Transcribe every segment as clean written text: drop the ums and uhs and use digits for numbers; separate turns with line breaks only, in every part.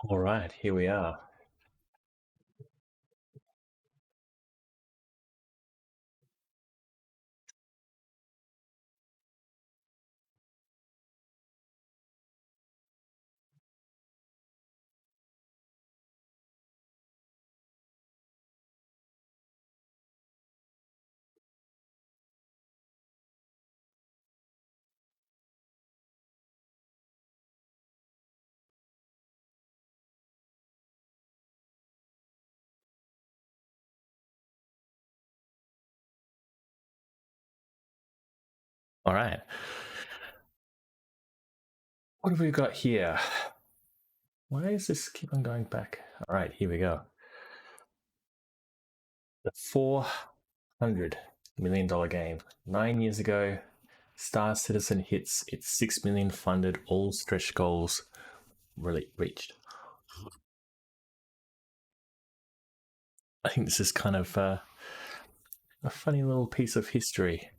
All right, here we are. All right. What have we got here? Why does this keep on going back? All right, here we go. The $400 million game. 9 years ago, Star Citizen hits its 6 million funded, all stretch goals really reached. I think this is kind of a funny little piece of history.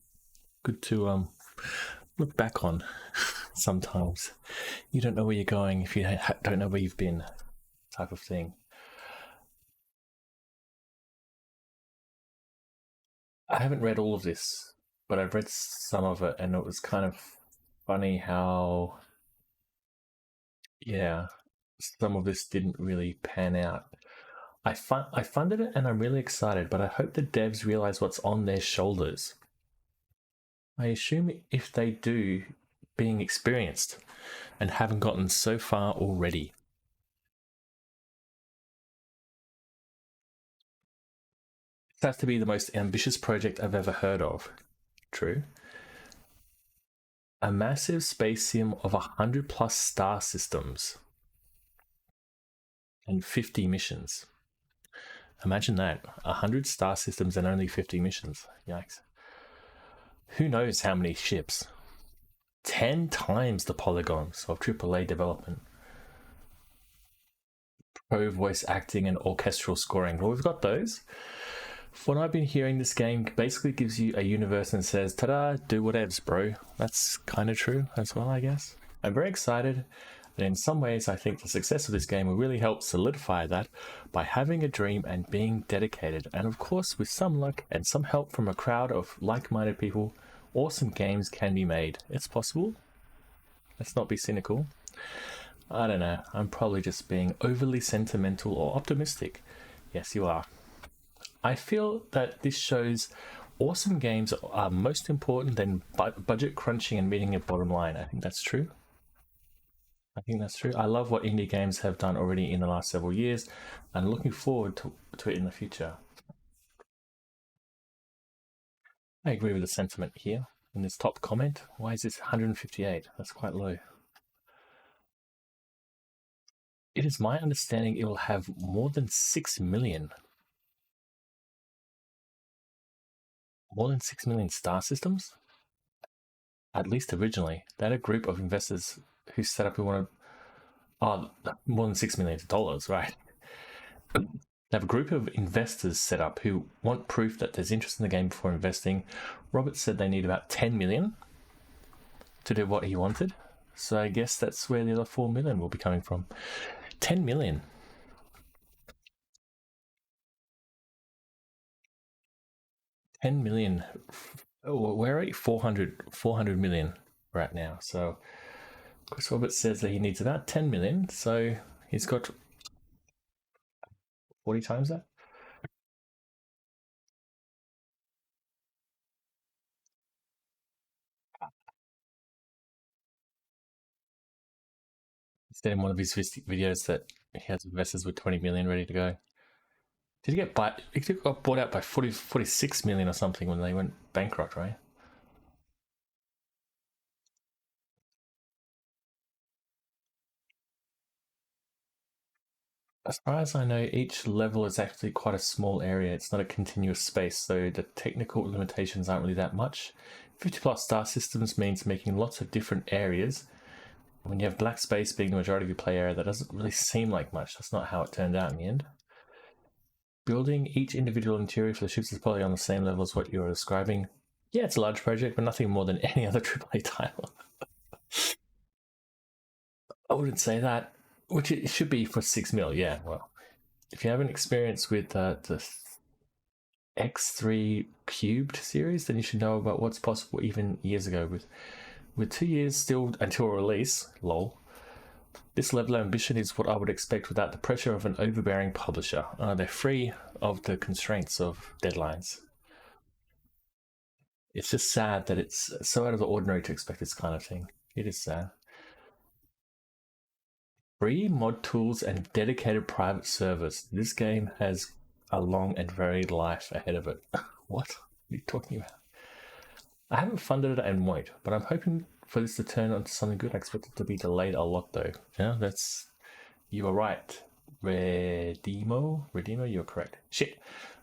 Good to look back on sometimes. You don't know where you're going if you don't know where you've been, type of thing. I haven't read all of this, but I've read some of it, and it was kind of funny how, yeah, some of this didn't really pan out. I funded it, and I'm really excited, but I hope the devs realize what's on their shoulders. I assume if they do, being experienced and haven't gotten so far already. This has to be the most ambitious project I've ever heard of. True. A massive space sim of 100 plus star systems and 50 missions. Imagine that. 100 star systems and only 50 missions. Yikes. Who knows how many ships? 10 times the polygons of AAA development. Pro voice acting and orchestral scoring. Well, we've got those. From what I've been hearing, this game basically gives you a universe and says, ta-da, do whatevs, bro. That's kind of true as well, I guess. I'm very excited, and in some ways I think the success of this game will really help solidify that by having a dream and being dedicated. And of course, with some luck and some help from a crowd of like-minded people, awesome games can be made. It's possible. Let's not be cynical. I don't know. I'm probably just being overly sentimental or optimistic. Yes, you are. I feel that this shows awesome games are most important than budget crunching and meeting a bottom line. I think that's true. I love what indie games have done already in the last several years, and looking forward to it in the future. I agree with the sentiment here in this top comment. Why is this 158? That's quite low. It is my understanding it will have more than 6 million. More than 6 million star systems? At least originally. They had a group of investors who set up who wanted more than $6 million, right? They have a group of investors set up who want proof that there's interest in the game before investing. Robert said they need about 10 million to do what he wanted. So I guess that's where the other 4 million will be coming from. 10 million. 10 million. Oh, we're at 400 million right now. So Chris Roberts says that he needs about 10 million. So he's got 40 times that. He said in one of his videos that he has investors with 20 million ready to go. Did he get bought? He got bought out by 46 million or something when they went bankrupt, right? As far as I know, each level is actually quite a small area. It's not a continuous space, so the technical limitations aren't really that much. 50 plus star systems means making lots of different areas. When you have black space being the majority of your play area, that doesn't really seem like much. That's not how it turned out in the end. Building each individual interior for the ships is probably on the same level as what you're describing. Yeah, it's a large project, but nothing more than any other AAA title. I wouldn't say that. which it should be for 6 mil. Yeah, well, if you have an experience with the X3 cubed series, then you should know about what's possible even years ago. With 2 years still until release, lol. This level of ambition is what I would expect without the pressure of an overbearing publisher. They're free of the constraints of deadlines. It's just sad that it's so out of the ordinary to expect this kind of thing. It is sad. Free mod tools and dedicated private servers. This game has a long and varied life ahead of it. What are you talking about? I haven't funded it and won't, but I'm hoping for this to turn into something good. I expect it to be delayed a lot though. Yeah, that's... You are right. Redeemo, you're correct. Shit.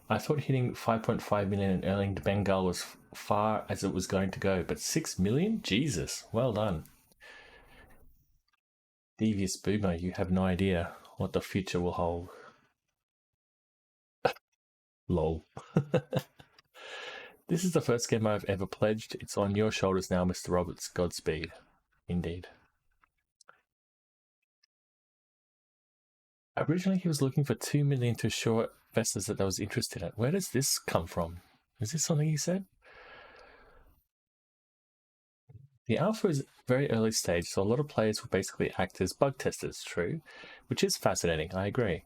I thought hitting 5.5 million in earning Bengal was far as it was going to go, but 6 million? Jesus, well done. Devious boomer, you have no idea what the future will hold. Lol. This is the first game I've ever pledged. It's on your shoulders now, Mr. Roberts. Godspeed. Indeed. Originally, he was looking for 2 million to assure investors that I was interested in it. Where does this come from? Is this something he said? The alpha is very early stage, so a lot of players will basically act as bug testers, true, which is fascinating, I agree.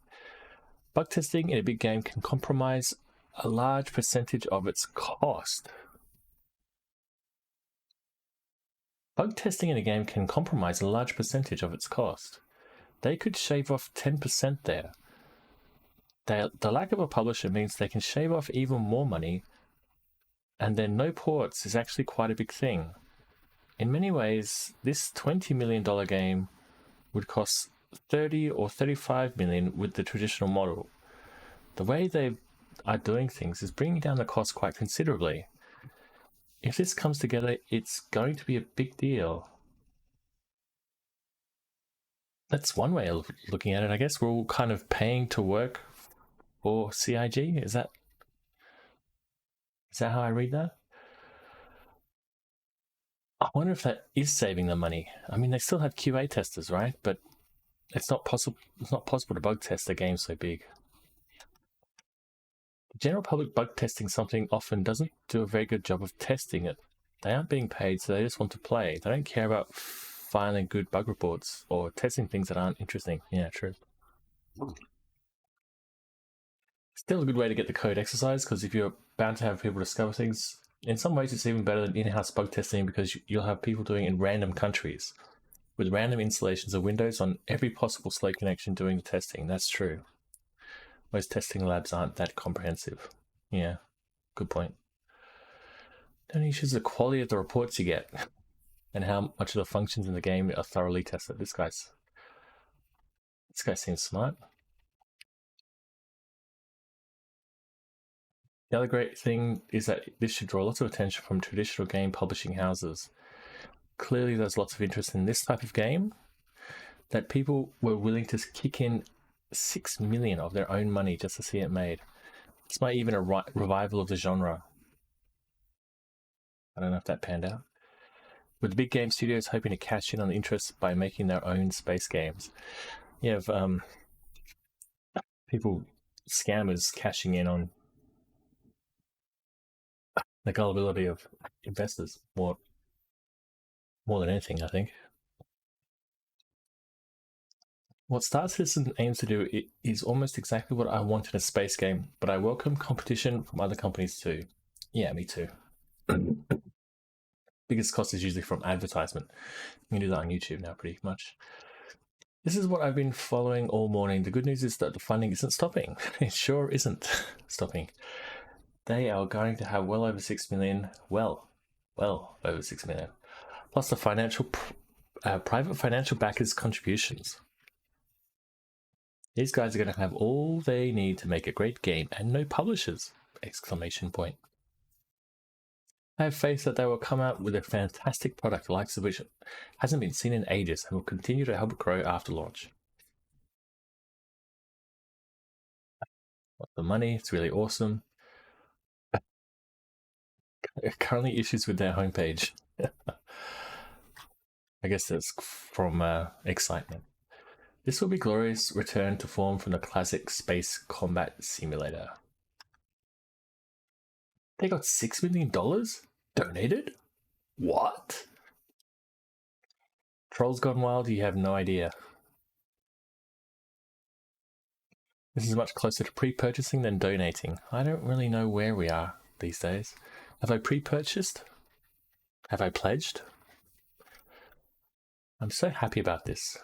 Bug testing in a big game can compromise a large percentage of its cost. Bug testing in a game can compromise a large percentage of its cost. They could shave off 10% there. The lack of a publisher means they can shave off even more money, and then no ports is actually quite a big thing. In many ways, this $20 million game would cost 30 or 35 million with the traditional model. The way they are doing things is bringing down the cost quite considerably. If this comes together, it's going to be a big deal. That's one way of looking at it, I guess. We're all kind of paying to work for CIG. Is that how I read that? I wonder if that is saving them money. I mean, they still have QA testers, right? But it's not possible. It's not possible to bug test a game so big. The general public bug testing something often doesn't do a very good job of testing it. They aren't being paid, so they just want to play. They don't care about filing good bug reports or testing things that aren't interesting. Yeah, true. Still a good way to get the code exercise, because if you're bound to have people discover things, in some ways it's even better than in-house bug testing, because you'll have people doing it in random countries with random installations of Windows on every possible slate connection doing the testing. That's true. Most testing labs aren't that comprehensive. Yeah, good point. The only issue is the quality of the reports you get and how much of the functions in the game are thoroughly tested. This guy seems smart. The other great thing is that this should draw lots of attention from traditional game publishing houses. Clearly there's lots of interest in this type of game, that people were willing to kick in 6 million of their own money just to see it made. This might even a revival of the genre. I don't know if that panned out. With the big game studios hoping to cash in on the interest by making their own space games. You have people, scammers, cashing in on the gullibility of investors more than anything, I think. What Star Citizen aims to do is almost exactly what I want in a space game, but I welcome competition from other companies too. Yeah, me too. Biggest cost is usually from advertisement. You can do that on YouTube now pretty much. This is what I've been following all morning. The good news is that the funding isn't stopping. It sure isn't stopping. They are going to have well over 6 million, well over 6 million, plus the private financial backers' contributions. These guys are going to have all they need to make a great game and no publishers! Exclamation point. I have faith that they will come out with a fantastic product, the likes of which hasn't been seen in ages, and will continue to help it grow after launch. Got the money, it's really awesome. Currently issues with their homepage. I guess that's from excitement. This will be glorious return to form from the classic space combat simulator. They got $6 million donated? What? Trolls Gone Wild, you have no idea. This is much closer to pre-purchasing than donating. I don't really know where we are these days. Have I pre-purchased? Have I pledged? I'm so happy about this.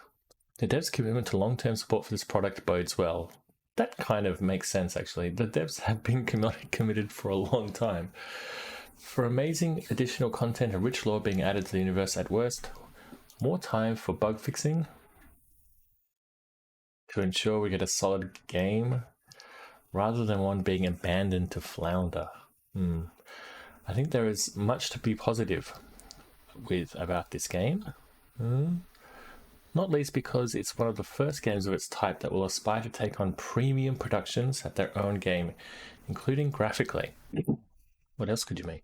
The devs' commitment to long-term support for this product bodes well. That kind of makes sense, actually. The devs have been committed for a long time. For amazing additional content and rich lore being added to the universe at worst, more time for bug fixing to ensure we get a solid game rather than one being abandoned to flounder. I think there is much to be positive with about this game. Not least because it's one of the first games of its type that will aspire to take on premium productions at their own game, including graphically. What else could you mean?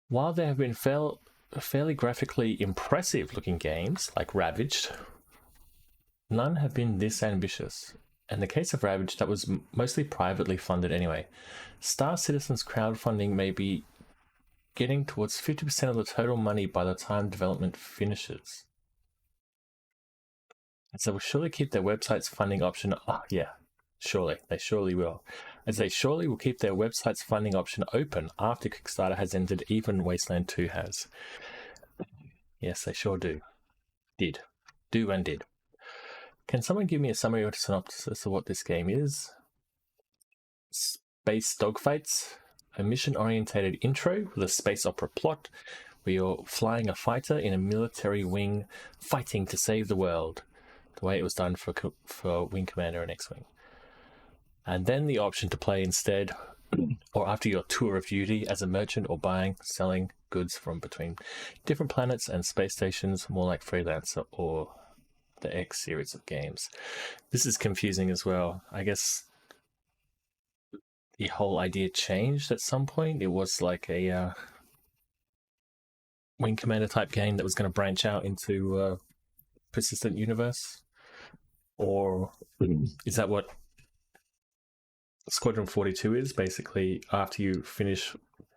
While there have been fairly graphically impressive looking games like Ravaged, none have been this ambitious. In the case of Ravaged, that was mostly privately funded anyway. Star Citizen's crowdfunding may be getting towards 50% of the total money by the time development finishes. And so will surely keep their website's funding option. Oh, yeah, surely. They surely will. As they surely will keep their website's funding option open after Kickstarter has ended, even Wasteland 2 has. Yes, they sure do. Did. Do and did. Can someone give me a summary or synopsis of what this game is? Space dogfights. A mission-orientated intro with a space opera plot where you're flying a fighter in a military wing fighting to save the world, the way it was done for Wing Commander and X-Wing. And then the option to play instead, or after your tour of duty as a merchant or buying, selling goods from between different planets and space stations, more like Freelancer or the X series of games. This is confusing as well. I guess the whole idea changed at some point. It was like a Wing Commander type game that was going to branch out into Persistent Universe. Or is that what Squadron 42 is? Basically, after you finish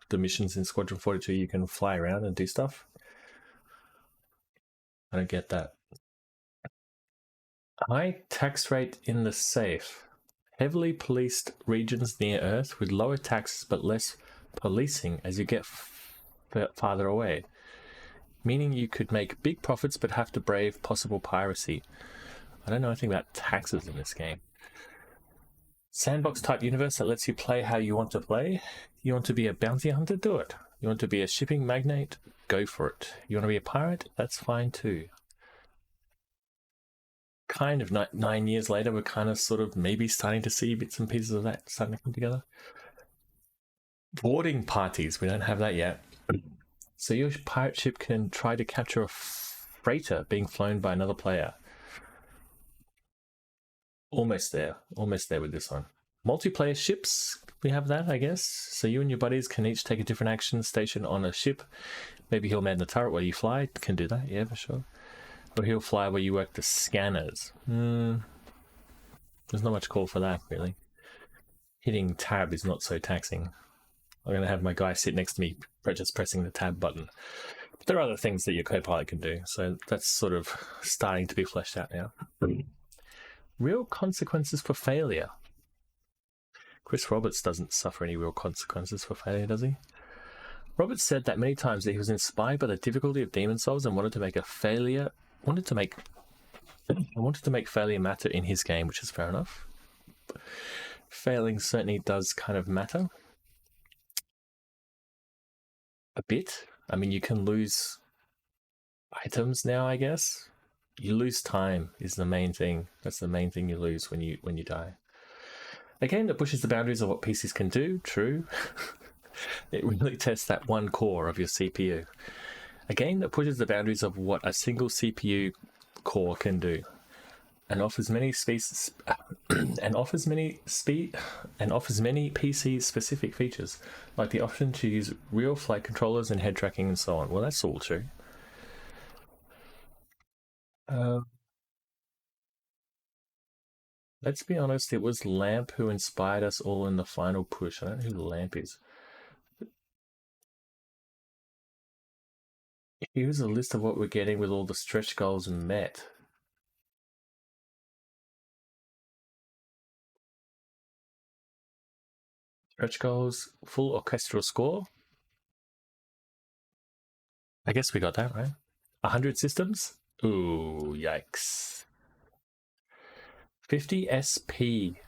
the missions in Squadron 42, you can fly around and do stuff. I don't get that. High tax rate in the safe. Heavily policed regions near Earth with lower taxes but less policing as you get farther away. Meaning you could make big profits but have to brave possible piracy. I don't know anything about taxes in this game. Sandbox type universe that lets you play how you want to play. You want to be a bounty hunter? Do it. You want to be a shipping magnate? Go for it. You want to be a pirate? That's fine too. Kind of 9 years later, we're kind of sort of maybe starting to see bits and pieces of that starting to come together. Boarding parties, we don't have that yet. So your pirate ship can try to capture a freighter being flown by another player. Almost there with this one. Multiplayer ships, we have that, I guess. So you and your buddies can each take a different action station on a ship. Maybe he'll man the turret while you fly. Can do that, yeah, for sure. Or he'll fly where you work the scanners. There's not much call for that, really. Hitting tab is not so taxing. I'm going to have my guy sit next to me just pressing the tab button. But there are other things that your co-pilot can do, so that's sort of starting to be fleshed out now. Real consequences for failure. Chris Roberts doesn't suffer any real consequences for failure, does he? Roberts said that many times that he was inspired by the difficulty of Demon Souls and wanted to make failure matter in his game, which is fair enough. Failing certainly does kind of matter. A bit. I mean, you can lose items now, I guess. You lose time is the main thing. That's the main thing you lose when you die. A game that pushes the boundaries of what PCs can do, true. It really tests that one core of your CPU. A game that pushes the boundaries of what a single CPU core can do, and offers many PC specific features, like the option to use real flight controllers and head tracking and so on. Well, that's all true. Let's be honest, it was Lamp who inspired us all in the final push. I don't know who Lamp is. Here's a list of what we're getting with all the stretch goals met. Stretch goals, full orchestral score. I guess we got that, right? 100 systems? Ooh, yikes. 50 SP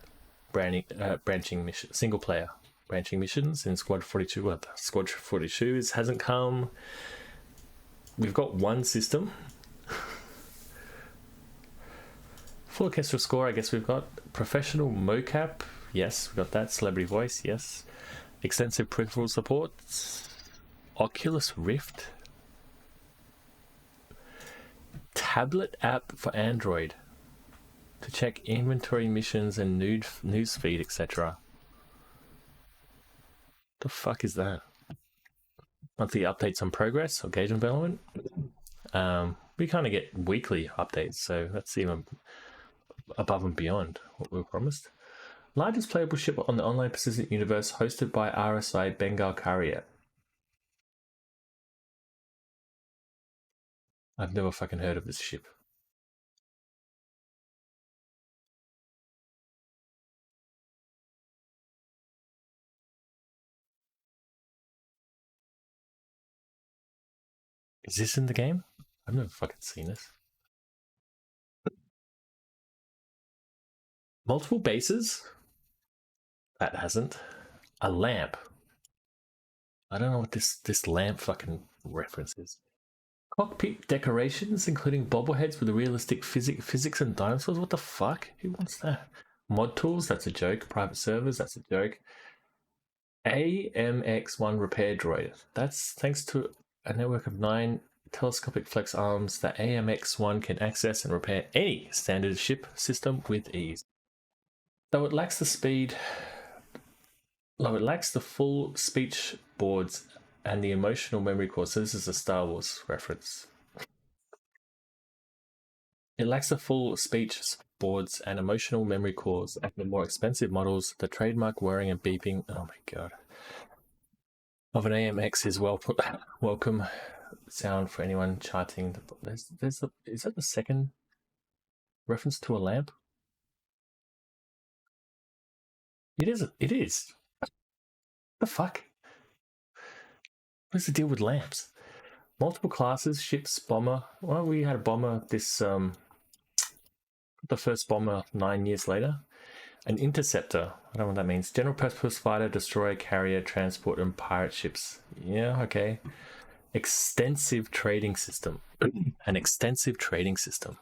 branching mission, single player branching missions in Squad 42. Well, Squad 42 hasn't come. We've got one system. Full orchestral score, I guess we've got. Professional mocap, yes, we got that. Celebrity voice, yes. Extensive peripheral support. Oculus Rift. Tablet app for Android to check inventory missions and newsfeed, etc. The fuck is that? Monthly updates on progress or gauge development. We kind of get weekly updates, so that's even above and beyond what we were promised. Largest playable ship on the online persistent universe, hosted by RSI Bengal Carrier. I've never fucking heard of this ship. Is this in the game? I've never fucking seen this. Multiple bases? That hasn't. A lamp. I don't know what this lamp fucking reference is. Cockpit decorations, including bobbleheads with realistic physics and dinosaurs. What the fuck? Who wants that? Mod tools, that's a joke. Private servers, that's a joke. AMX1 repair droid. That's thanks to a network of 9 telescopic flex arms that AMX1 can access and repair any standard ship system with ease. Though it lacks the full speech boards and the emotional memory core. So this is a Star Wars reference. It lacks the full speech boards and emotional memory cores and the more expensive models. The trademark whirring and beeping, oh my god, of an AMX is welcome sound for anyone charting. Is that the second reference to a lamp? It is. It is. The fuck? What's the deal with lamps? Multiple classes, ships, bomber. Well, we had a bomber this the first bomber 9 years later. An interceptor. I don't know what that means. General purpose fighter, destroyer, carrier, transport, and pirate ships. Yeah, okay. Extensive trading system. An extensive trading system.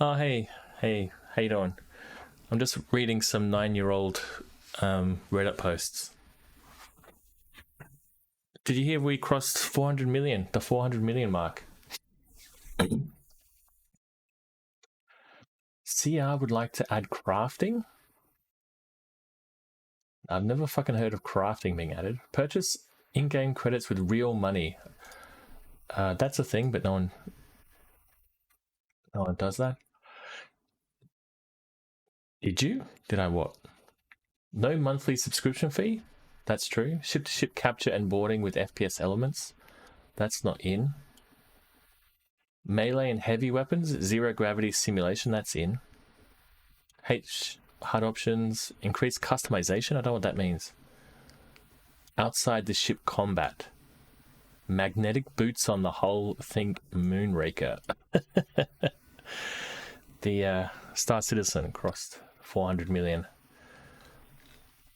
Oh, hey, how you doing? I'm just reading some 9-year-old Reddit posts. Did you hear we crossed 400 million, the 400 million mark? CR would like to add crafting? I've never fucking heard of crafting being added. Purchase in-game credits with real money. That's a thing, but no one does that. Did you? Did I what? No monthly subscription fee? That's true. Ship-to-ship capture and boarding with FPS elements. That's not in. Melee and heavy weapons, zero gravity simulation, that's in. HUD options, increased customization, I don't know what that means. Outside the ship combat. Magnetic boots on the hull, think Moonraker. The Star Citizen crossed 400 million.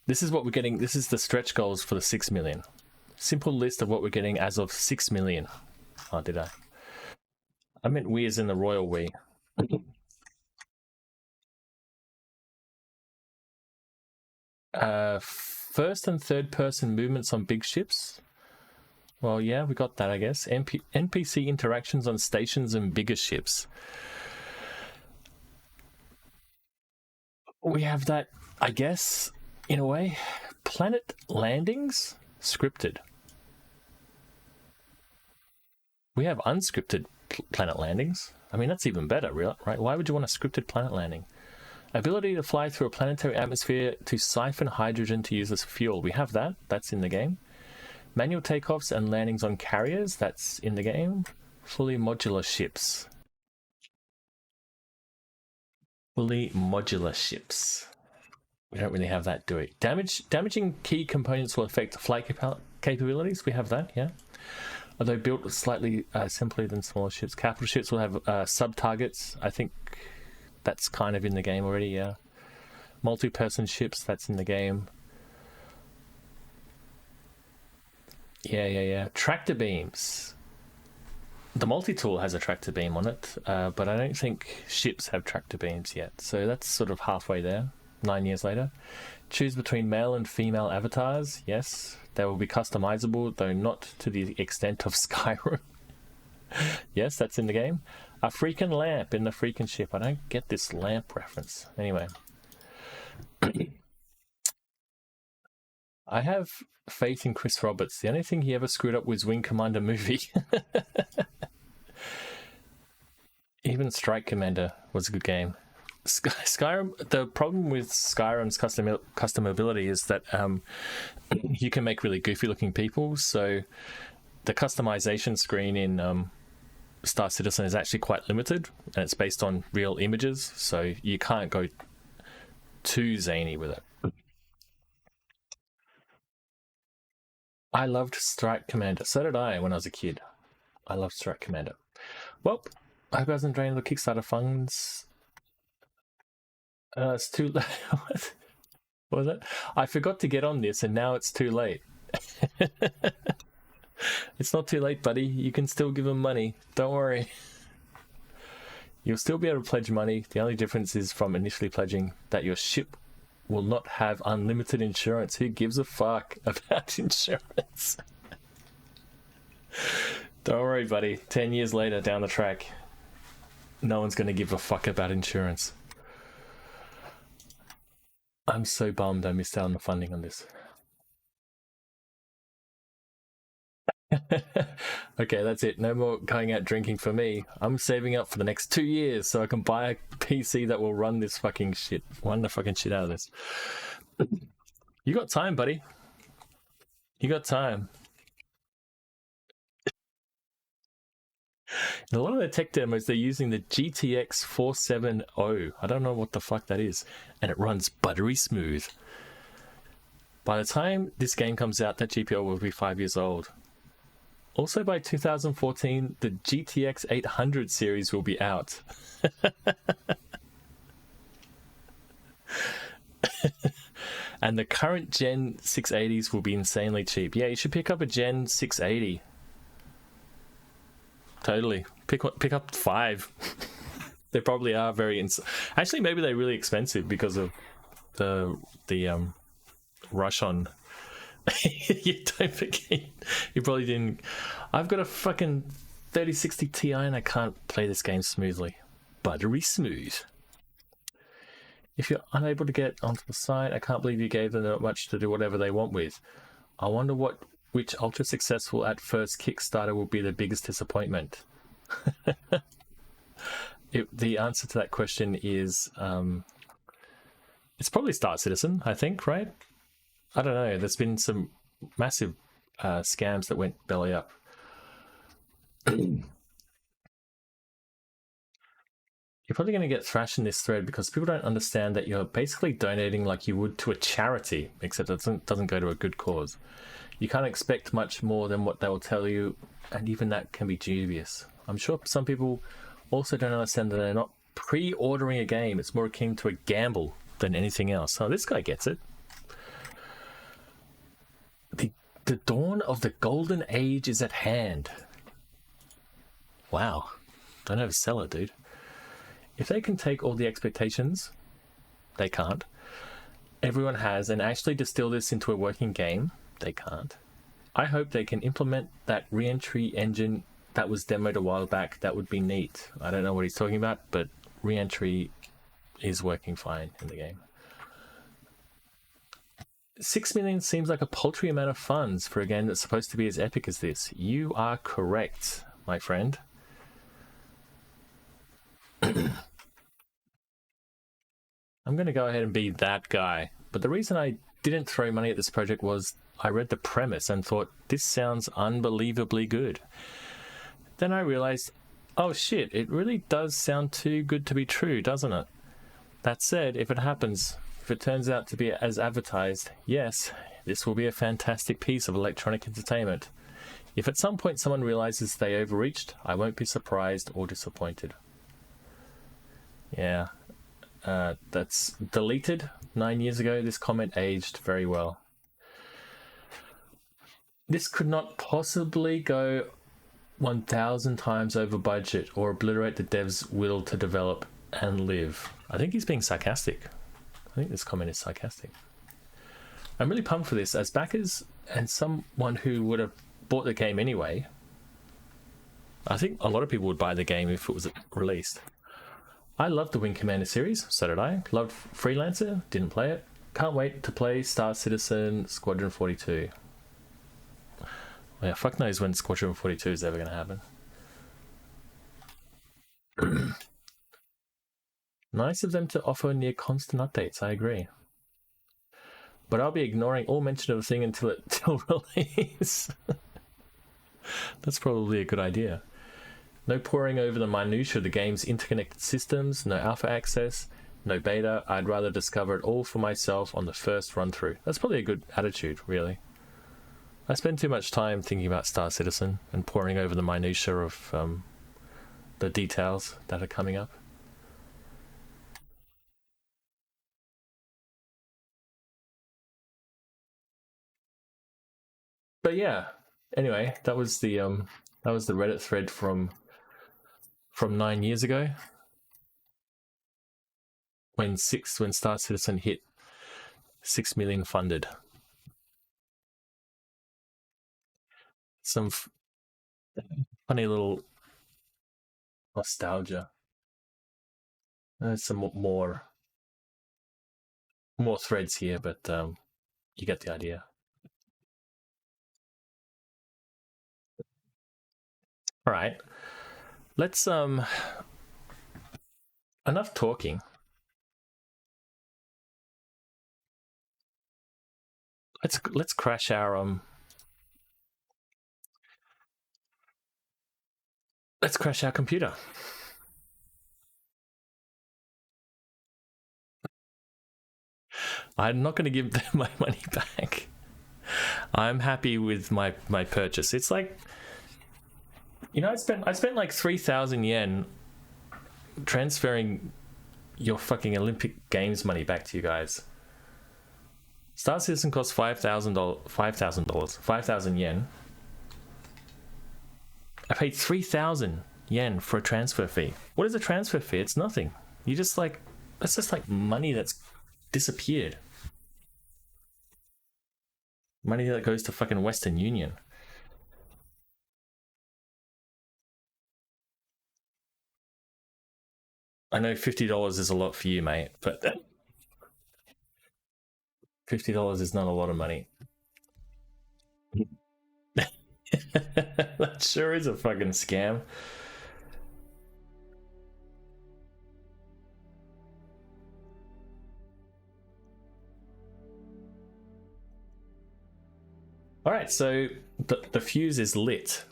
This is what we're getting. This is the stretch goals for the 6 million. Simple list of what we're getting as of 6 million. Oh, did I? I meant we as in the royal we. First and third person movements on big ships. Well, yeah, we got that, I guess. NPC interactions on stations and bigger ships. We have that, I guess, in a way. Planet landings, scripted. We have unscripted planet landings. I mean, that's even better, right? Why would you want a scripted planet landing? Ability to fly through a planetary atmosphere to siphon hydrogen to use as fuel. We have that. That's in the game. Manual takeoffs and landings on carriers. That's in the game. Fully modular ships. Fully modular ships. We don't really have that, do we? Damaging key components will affect flight capabilities. We have that, yeah. Although built slightly simpler than smaller ships. Capital ships will have sub-targets. I think that's kind of in the game already, yeah. Multi-person ships, that's in the game. Yeah. Tractor beams. The multi-tool has a tractor beam on it, but I don't think ships have tractor beams yet. So that's sort of halfway there, 9 years later. Choose between male and female avatars. Yes, they will be customizable, though not to the extent of Skyrim. Yes, that's in the game. A freaking lamp in the freaking ship. I don't get this lamp reference. Anyway. I have faith in Chris Roberts. The only thing he ever screwed up was Wing Commander movie. Even Strike Commander was a good game. Skyrim. The problem with Skyrim's customability is that you can make really goofy looking people. So the customization screen in Star Citizen is actually quite limited, and it's based on real images. So you can't go too zany with it. I loved Strike Commander. So did I when I was a kid. I loved Strike Commander. Well, I hope I wasn't draining the Kickstarter funds. It's too late. What was it? I forgot to get on this, and now it's too late. It's not too late, buddy. You can still give them money. Don't worry. You'll still be able to pledge money. The only difference is from initially pledging that your ship will not have unlimited insurance. Who gives a fuck about insurance? Don't worry, buddy. 10 years later, down the track, no one's going to give a fuck about insurance. I'm so bummed I missed out on the funding on this. Okay, that's it. No more going out drinking for me. I'm saving up for the next 2 years so I can buy a PC that will run this fucking shit. Run the fucking shit out of this. You got time, buddy. You got time. In a lot of the tech demos, they're using the GTX 470. I don't know what the fuck that is. And it runs buttery smooth. By the time this game comes out, that GPU will be 5 years old. Also, by 2014, the GTX 800 series will be out. And the current Gen 680s will be insanely cheap. Yeah, you should pick up a Gen 680. Totally. Pick up 5. They probably are very... Actually, maybe they're really expensive because of the rush on... You don't forget. You probably didn't. I've got a fucking 3060 Ti and I can't play this game smoothly. Buttery smooth. If you're unable to get onto the site, I can't believe you gave them that much to do whatever they want with. I wonder which ultra successful at first Kickstarter will be the biggest disappointment. The answer to that question is it's probably Star Citizen, I think, right? I don't know. There's been some massive scams that went belly up. You're probably going to get thrashed in this thread because people don't understand that you're basically donating like you would to a charity, except it doesn't go to a good cause. You can't expect much more than what they will tell you, and even that can be dubious. I'm sure some people also don't understand that they're not pre-ordering a game. It's more akin to a gamble than anything else. Oh, this guy gets it. The dawn of the golden age is at hand. Wow. Don't oversell it, dude. If they can take all the expectations, they can't. Everyone has, and actually distill this into a working game, they can't. I hope they can implement that re-entry engine that was demoed a while back. That would be neat. I don't know what he's talking about, but re-entry is working fine in the game. 6 million seems like a paltry amount of funds for a game that's supposed to be as epic as this. You are correct, my friend. I'm going to go ahead and be that guy. But the reason I didn't throw money at this project was I read the premise and thought, this sounds unbelievably good. Then I realized, oh shit, it really does sound too good to be true, doesn't it? That said, if it happens, if it turns out to be as advertised, yes, this will be a fantastic piece of electronic entertainment. If at some point someone realizes they overreached, I won't be surprised or disappointed. Yeah, that's deleted 9 years ago. This comment aged very well. This could not possibly go 1,000 times over budget or obliterate the dev's will to develop and live. I think he's being sarcastic. I think this comment is sarcastic. I'm really pumped for this as backers and someone who would have bought the game anyway. I think a lot of people would buy the game if it was released. I loved the Wing Commander series, so did I. Loved Freelancer, didn't play it. Can't wait to play Star Citizen Squadron 42. Yeah, fuck knows when Squadron 42 is ever going to happen. Nice of them to offer near constant updates, I agree. But I'll be ignoring all mention of the thing until release. That's probably a good idea. No poring over the minutiae of the game's interconnected systems, no alpha access, no beta. I'd rather discover it all for myself on the first run through. That's probably a good attitude, really. I spend too much time thinking about Star Citizen and poring over the minutiae of the details that are coming up. But yeah, anyway, that was the Reddit thread from 9 years ago when Star Citizen hit 6 million funded. Some funny little nostalgia. There's some more threads here, but you get the idea. All right, let's enough talking. Let's crash our let's crash our computer. I'm not going to give them my money back. I'm happy with my purchase. It's like, you know, I spent like 3,000 yen transferring your fucking Olympic Games money back to you guys. Star Citizen costs $5,000 yen. I paid 3,000 yen for a transfer fee. What is a transfer fee? It's nothing. You just like, that's just like money that's disappeared. Money that goes to fucking Western Union. I know $50 is a lot for you, mate, but $50 is not a lot of money. That sure is a fucking scam. All right, so the fuse is lit.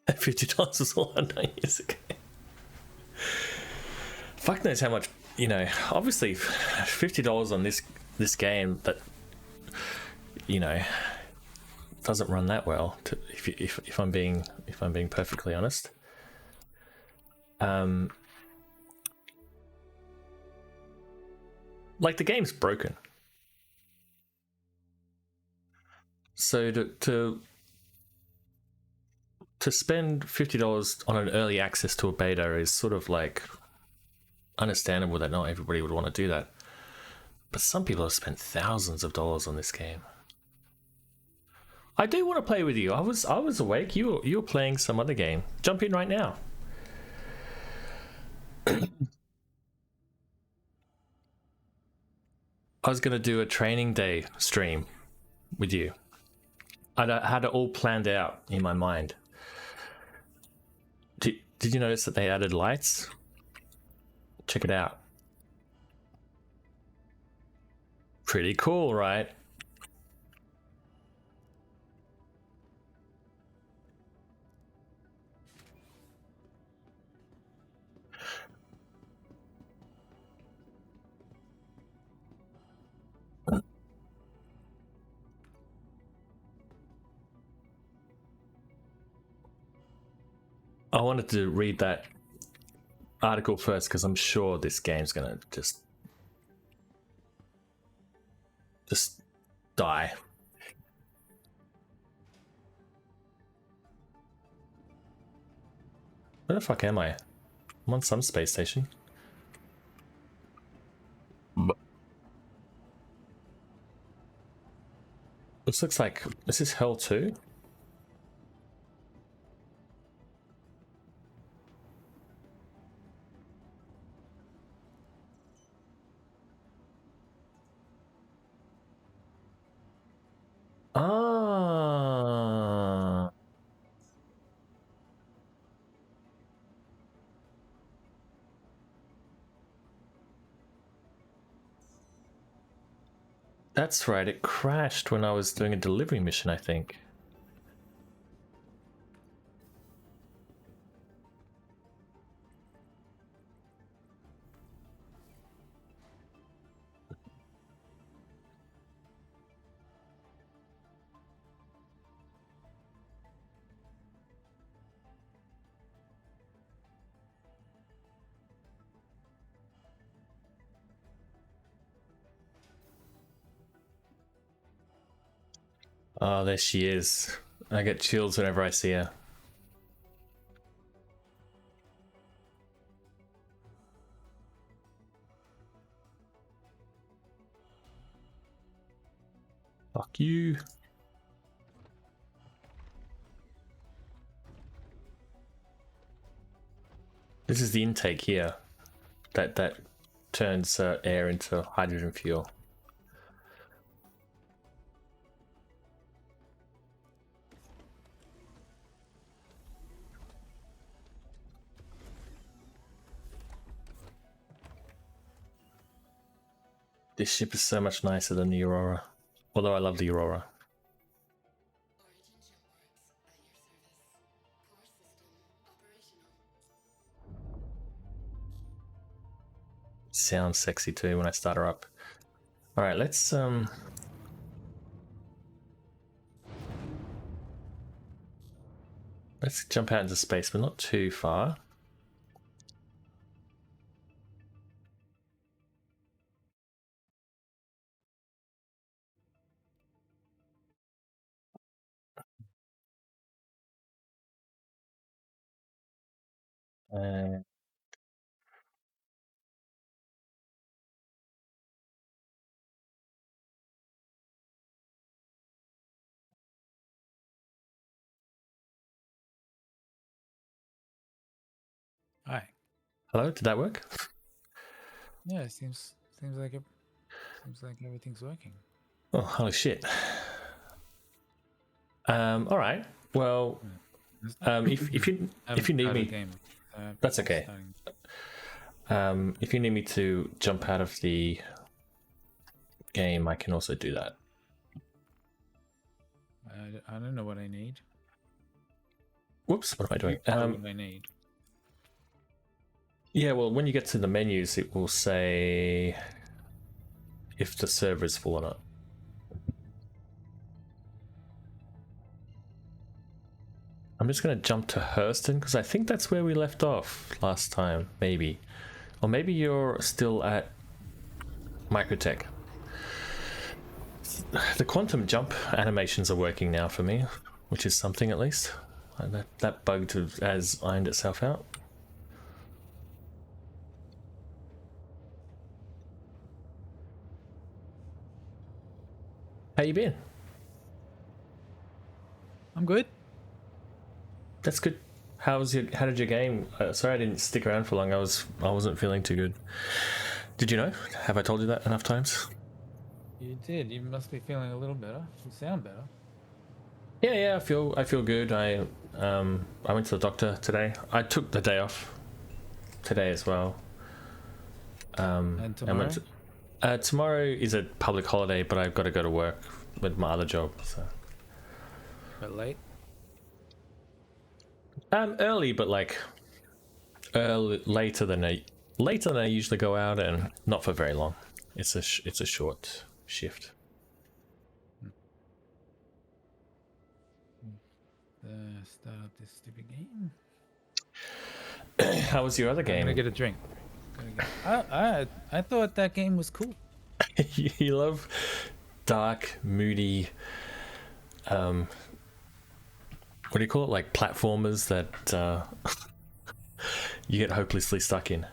$50 was all 9 years ago. Fuck knows how much, you know. Obviously, $50 on this game that, you know, doesn't run that well. If I'm being perfectly honest. Like the game's broken. So to spend $50 on an early access to a beta is sort of like understandable that not everybody would want to do that. But some people have spent thousands of dollars on this game. I do want to play with you. I was awake. You were playing some other game. Jump in right now. I was going to do a training day stream with you. I had it all planned out in my mind. Do Did you notice that they added lights? Check it out. Pretty cool, right? I wanted to read that article first because I'm sure this game's gonna just die. Where the fuck am I? I'm on some space station. This looks like, this is Hell 2? Ah. That's right, it crashed when I was doing a delivery mission, I think. Oh, there she is. I get chills whenever I see her. Fuck you. This is the intake here. That turns air into hydrogen fuel. This ship is so much nicer than the Aurora. Although I love the Aurora. Sounds sexy too when I start her up. Alright, let's jump out into space, but not too far.
Hi.
Hello, did that work?
Yeah, it seems like everything's working.
Oh, holy shit. All right. Well, if you need me,
game,
that's okay. If you need me to jump out of the game, I can also do that.
I don't know what I need.
Whoops, what am I doing?
What I need.
Yeah, well, when you get to the menus, it will say if the server is full or not. I'm just going to jump to Hurston because I think that's where we left off last time, maybe. Or maybe you're still at Microtech. The quantum jump animations are working now for me, which is something at least. That bug has ironed itself out. How you been?
I'm good.
That's good. How did your game? Sorry, I didn't stick around for long. I wasn't feeling too good. Did you know? Have I told you that enough times?
You did. You must be feeling a little better. You sound better.
Yeah, I feel good. I went to the doctor today. I took the day off today as well.
And tomorrow?
Tomorrow is a public holiday, but I've got to go to work with my other job. So
But late?
early, but like later than I usually go out, and not for very long. It's a short shift.
Start up this stupid game.
How was your other
I'm
game?
gonna get a drink. I thought that game was cool.
You love dark, moody, what do you call it? Like platformers that you get hopelessly stuck in.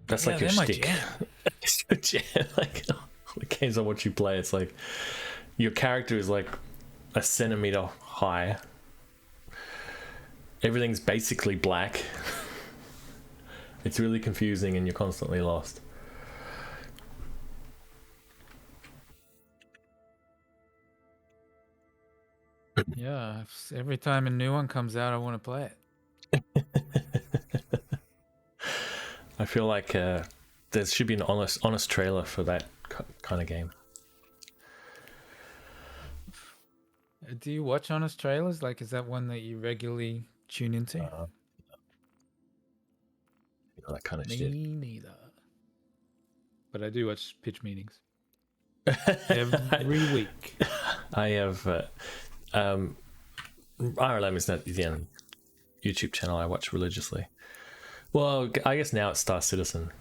That's like your shtick. It's your jam. Like the games I watch you play, it's like your character is like a centimeter high. Everything's basically black. It's really confusing and you're constantly lost.
Yeah, every time a new one comes out, I want to play it.
I feel like there should be an honest trailer for that kind of game.
Do you watch honest trailers? Like, is that one that you regularly tune into?
That kind of
Me
shit.
neither. But I do watch pitch meetings every week.
I have RLM is not the YouTube channel I watch religiously. Well, I guess now it's Star Citizen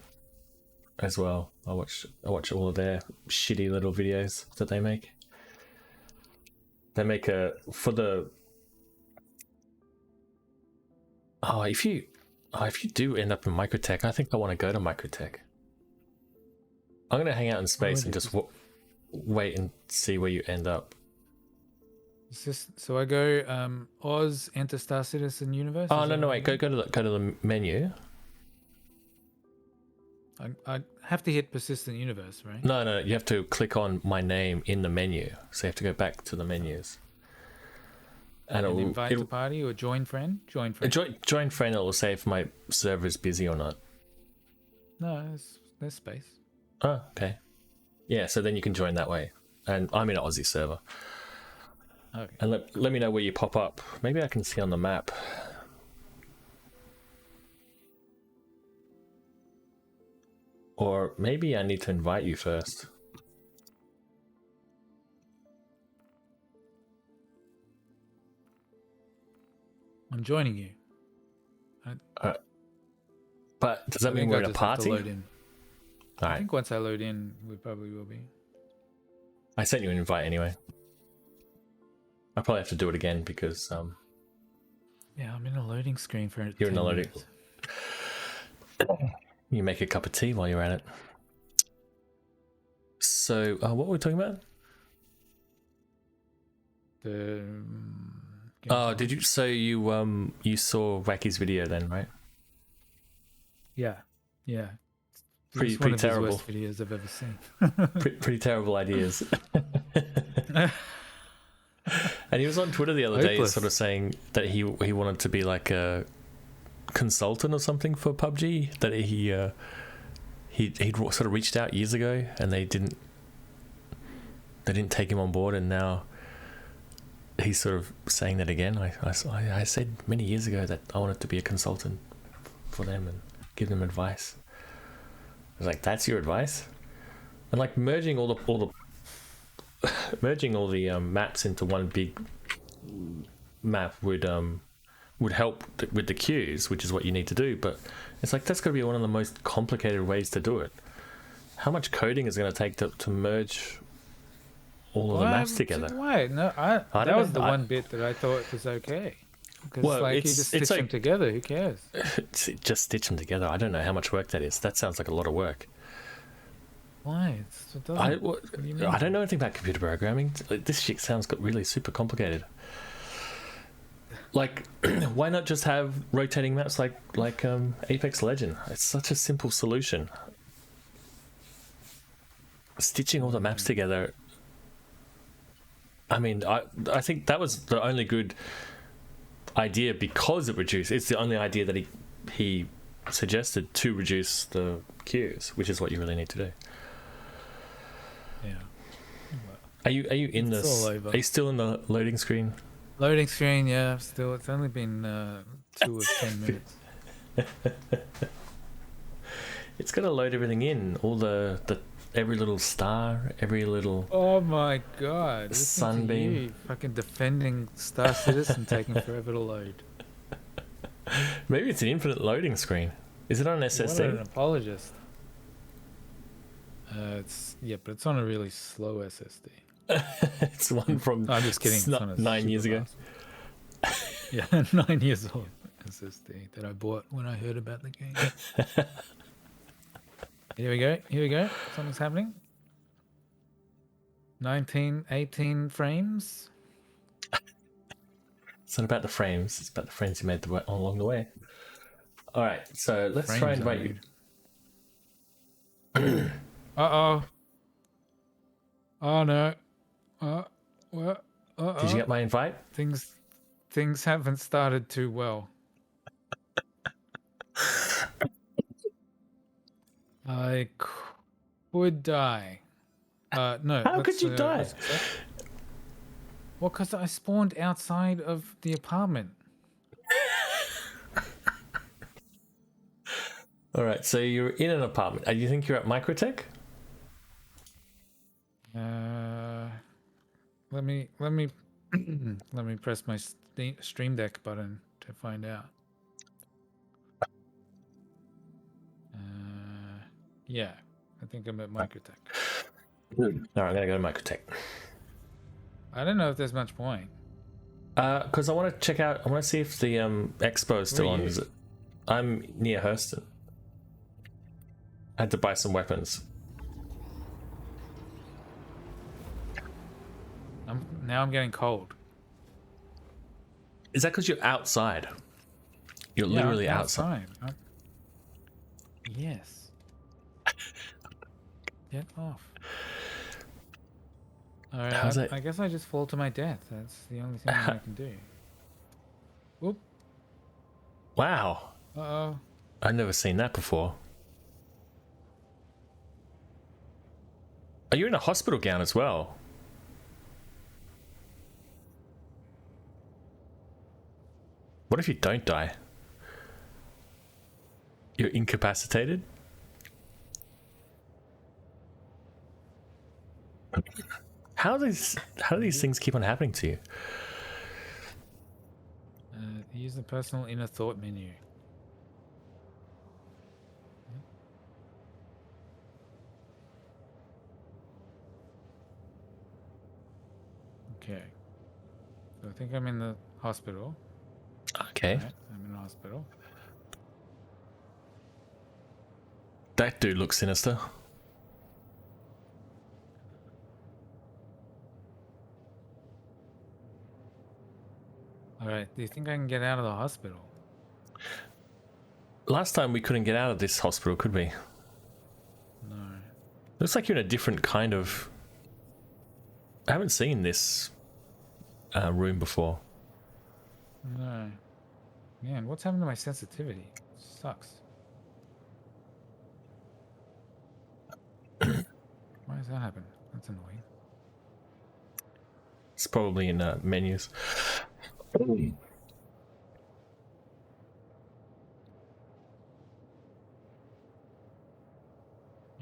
as well. I watch all of their shitty little videos that they make. They make for the if you do end up in Microtech, I think I want to go to Microtech. I'm gonna hang out in space and just wait and see where you end up.
So I go Oz, enter Star Citizen universe.
Oh no, wait, go to the menu.
I have to hit persistent universe, right?
No, you have to click on my name in the menu. So you have to go back to the menus. And
invite to party or join friend? Join friend.
Join friend, it will say if my server is busy or not.
No, there's space.
Oh, okay. Yeah, so then you can join that way. And I'm in an Aussie server.
Okay.
And let me know where you pop up. Maybe I can see on the map. Or maybe I need to invite you first.
I'm joining you.
But does that mean we're in a party?
Load in.
All right.
I think once I load in, we probably will be.
I sent you an invite anyway. I probably have to do it again because
yeah, I'm in a loading screen for it.
You're in a loading. You make a cup of tea while you're at it. So, what were we talking about? Did you? So you saw Wacky's video then, right?
Yeah.
Pretty
one of
terrible.
The worst videos I've ever seen.
pretty terrible ideas. And he was on Twitter the other day, sort of saying that he wanted to be like a consultant or something for PUBG. That he'd sort of reached out years ago, and they didn't take him on board, and now he's sort of saying that again. I said many years ago that I wanted to be a consultant for them and give them advice. I was like, that's your advice? And like merging all the maps into one big map would help with the queues, which is what you need to do. But it's like that's going to be one of the most complicated ways to do it. How much coding is it going to take to merge all of the maps together?
Why? No, that was the one bit that I thought was okay. Because you just stitch them together. Who cares?
Just stitch them together. I don't know how much work that is. That sounds like a lot of work.
Why?
I don't know anything about computer programming. This shit sounds really super complicated. Like, why not just have rotating maps like Apex Legend? It's such a simple solution. Stitching all the maps together I mean, I think that was the only good idea because it reduced. It's the only idea that he suggested to reduce the queues, which is what you really need to do.
Yeah.
Are you in
It's
this?
all over.
Are you still in the loading screen?
Loading screen, yeah. Still, it's only been 2 or 10 minutes.
It's got to load everything in. All the every little star, every little.
Oh my god! Listen to
Sunbeam.
you fucking defending Star Citizen taking forever to load.
Maybe it's an infinite loading screen. Is it on an
What an
SSD?
apologist. But it's on a really slow SSD.
It's one from
I'm just kidding. It's on a
9 years
super
ago.
fast. Yeah, 9 years old SSD that I bought when I heard about the game. Here we go. Here we go. Something's happening. 18 frames.
It's not about the frames. It's about the friends you made along the way. All right, so let's try and invite you.
Uh-oh. Oh, no. What?
Did you get my invite?
Things haven't started too well. I could die. No.
How could you die?
Well, because I spawned outside of the apartment.
All right, so you're in an apartment. Do you think you're at Microtech?
Let me let me press my Stream Deck button to find out. Yeah, I think I'm at Microtech.
All right, I'm gonna go to Microtech.
I don't know if there's much point.
Because I want to check out. I want to see if the Expo is still on. Is it? I'm near Hurston. I had to buy some weapons.
Now I'm getting cold.
Is that because you're outside? You're literally
I'm
outside.
Yes. Get off. Alright, I guess I just fall to my death. That's the only thing I can do. Whoop.
Wow.
Uh-oh.
I've never seen that before. Are you in a hospital gown as well? What if you don't die? You're incapacitated? How do these things keep on happening to you?
Use the personal inner thought menu. Okay. So I think I'm in the hospital.
Okay.
Right, I'm in the hospital.
That dude looks sinister.
Alright, do you think I can get out of the hospital?
Last time we couldn't get out of this hospital, could we?
No.
Looks like you're in a different kind of... I haven't seen this room before.
No. Man, what's happened to my sensitivity? Sucks. Why does that happen? That's annoying.
It's probably in menus.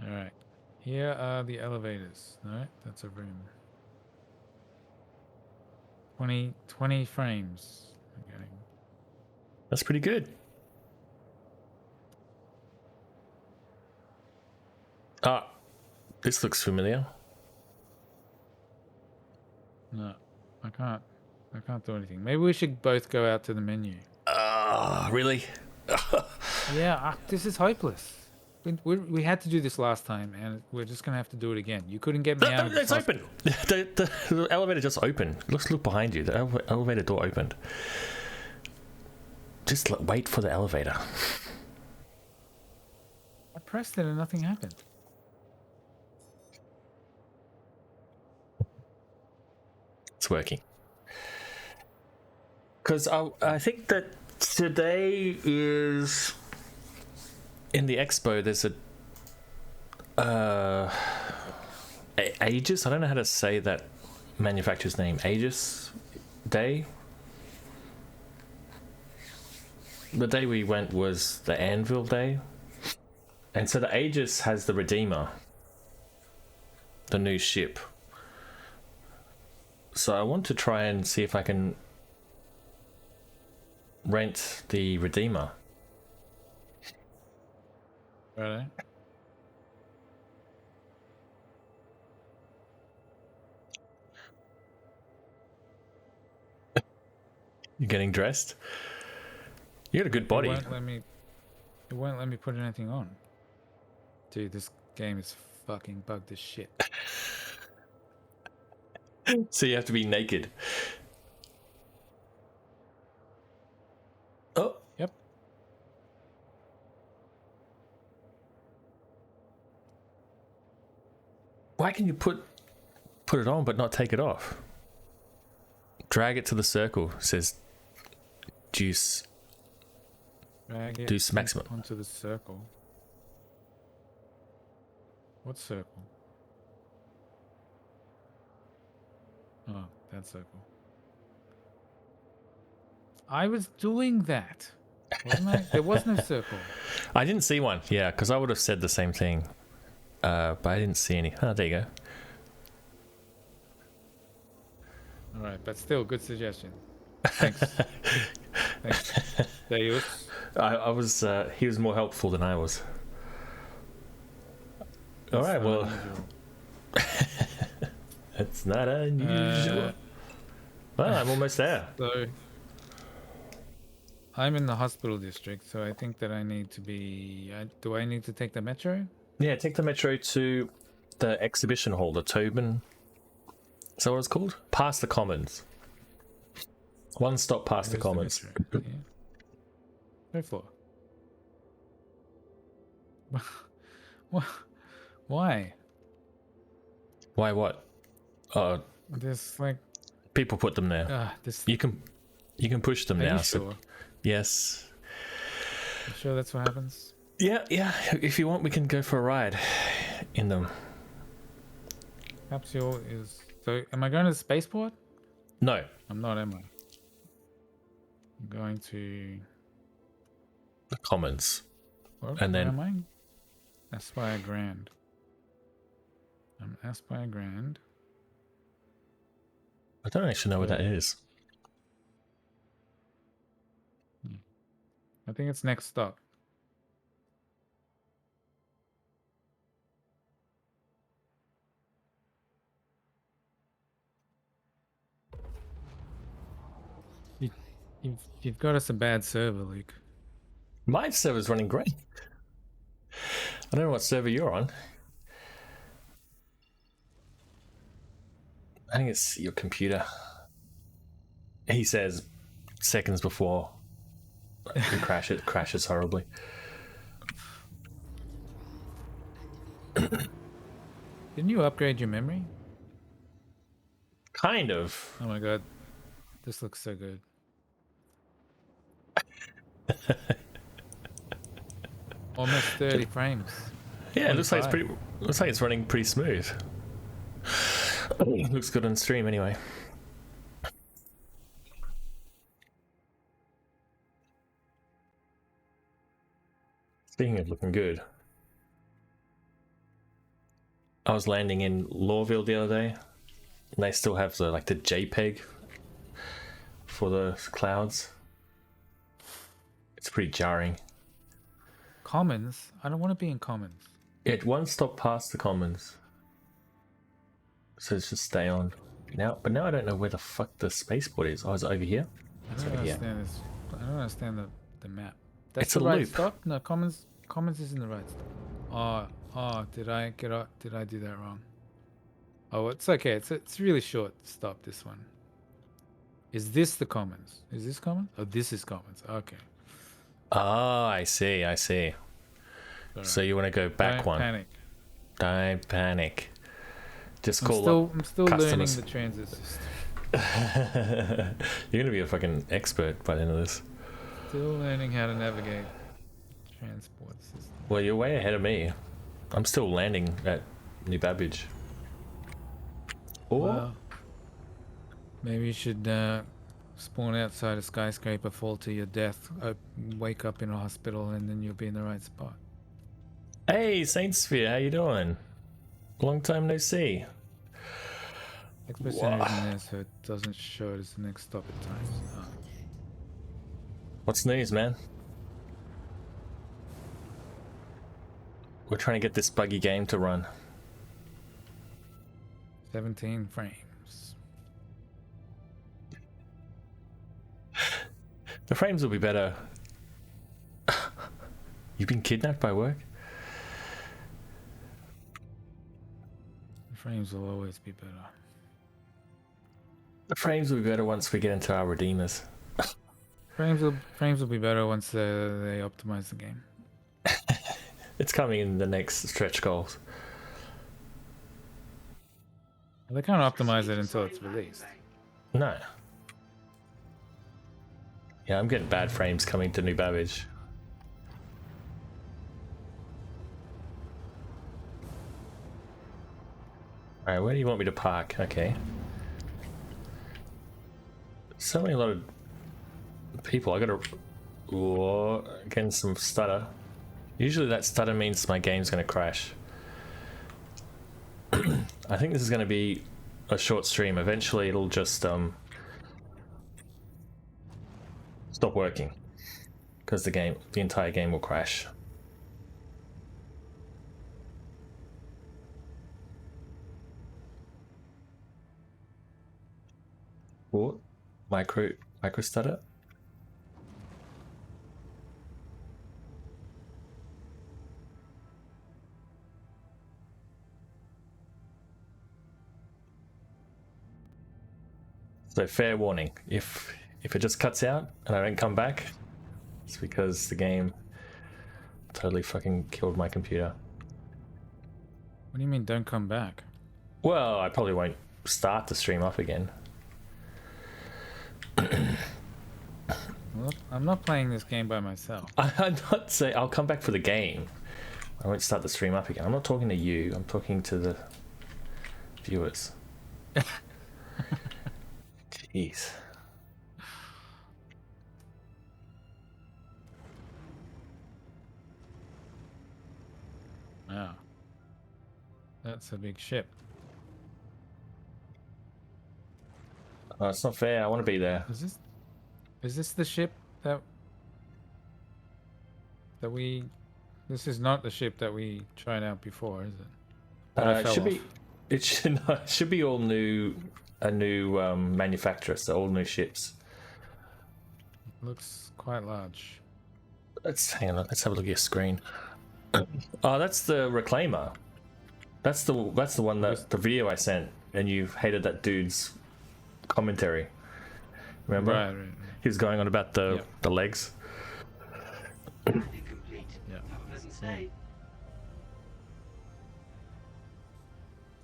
Alright. Here are the elevators. No, that's a room. 20 frames. Okay.
That's pretty good. Ah, this looks familiar.
No, I can't do anything. Maybe we should both go out to the menu.
Really?
Yeah, this is hopeless. We had to do this last time, and we're just gonna have to do it again. You couldn't get me out of this
It's open. The elevator just opened. Look behind you. The elevator door opened. Just wait for the elevator.
I pressed it and nothing happened.
It's working. Because I think that today is in the Expo. There's a Aegis. I don't know how to say that manufacturer's name. Aegis Day. The day we went was the Anvil Day, and so the Aegis has the Redeemer, the new ship. So I want to try and see if I can rent the Redeemer.
Right.
You're getting dressed? You got a good body.
It won't let me put anything on. Dude, this game is fucking bugged as shit.
So you have to be naked. Oh.
Yep.
Why can you put it on but not take it off? Drag it to the circle. It says juice.
Drag it
Deuce maximum.
onto the circle. What circle? Oh, that circle. I was doing that. Wasn't I? There was no circle.
I didn't see one. Yeah, because I would have said the same thing. But I didn't see any. Oh, there you go.
Alright, but still, good suggestion. Thanks. Thanks. Deus.
I was. He was more helpful than I was. All right. Well, it's not unusual. Well, I'm almost there.
So, I'm in the hospital district, so I think that I need to be. Do I need to take the metro?
Yeah, take the metro to the exhibition hall, the Tobin. Is that what it's called? Past the Commons. One stop past the Commons.
Yeah. Go for it. Why?
Why what? Oh,
There's like
people put them there.
this.
You can push them
Are
now.
you sure?
Yes.
You sure that's what happens?
Yeah. If you want, we can go for a ride in them.
Capsule is. So, am I going to the spaceport?
No.
I'm not, am I? I'm going to.
The Commons.
What?
And then.
Where am I? Aspire Grand. I'm Aspire Grand.
I don't actually know where that is.
I think it's next stop. You've got us a bad server, Luke.
My server's running great. I don't know what server you're on. I think it's your computer. He says seconds before it crashes horribly.
Didn't you upgrade your memory?
Kind of.
Oh my god. This looks so good. Almost 30 frames.
Yeah, it looks like it's
25.
looks like it's running pretty smooth. Looks good on stream anyway. Speaking of looking good, I was landing in Lawville the other day, and they still have the JPEG for the clouds. It's pretty jarring.
Commons? I don't want to be in Commons.
It one stop past the Commons, so it's just stay on now. But now I don't know where the fuck the spaceport is. Oh, is it over here?
I don't understand this. I don't understand the map. That's
It's
the
a
right
loop.
stop? No, Commons isn't the right stop. Oh, did I do that wrong? Oh, it's okay. It's really short stop, this one. Is this the Commons? Is this Commons? Oh, this is Commons. Okay.
Oh, I see.
Sorry.
So you want to go back
Don't
one?
panic.
Don't panic. Just
I'm
call
still learning
customers.
the transit system.
You're gonna be a fucking expert by the end of this.
Still learning how to navigate transport system.
Well, you're way ahead of me. I'm still landing at New Babbage. Or
Well, maybe you should spawn outside a skyscraper, fall to your death, wake up in a hospital, and then you'll be in the right spot.
hey, Saint Sphere, how you doing? Long time no see.
Expo Center isn't there, so it doesn't show it as the next stop at times.
What's news, man? We're trying to get this buggy game to run.
17 frames.
The frames will be better. You've been kidnapped by work?
The frames will always be better.
The frames will be better once we get into our redeemers.
Frames will be better once they optimize the game.
It's coming in the next stretch goals.
They can't optimize it until it's released.
No. Yeah, I'm getting bad frames coming to New Babbage. Alright, where do you want me to park? Okay. Certainly a lot of people. I gotta... Whoa, getting some stutter. Usually that stutter means my game's gonna crash. I think this is gonna be a short stream. Eventually it'll just stop working. Because the entire game will crash. What? Micro stutter? So fair warning, if it just cuts out and I don't come back, it's because the game totally fucking killed my computer.
What do you mean don't come back?
Well, I probably won't start the stream up again.
Well, I'm not playing this game by myself.
I'm not saying I'll come back for the game. I won't start the stream up again. I'm not talking to you, I'm talking to the viewers. Jeez.
Wow. That's a big ship.
Oh, it's not fair. I want to be there.
Is this the ship that we... This is not the ship that we tried out before, is it?
It should be. It should be all new. A new manufacturer, so all new ships.
Looks quite large.
Hang on. Let's have a look at your screen. Oh, that's the Reclaimer. That's the one that the video I sent, and you hated that dude's commentary. Remember?
Right.
He was going on about the legs.
Yeah.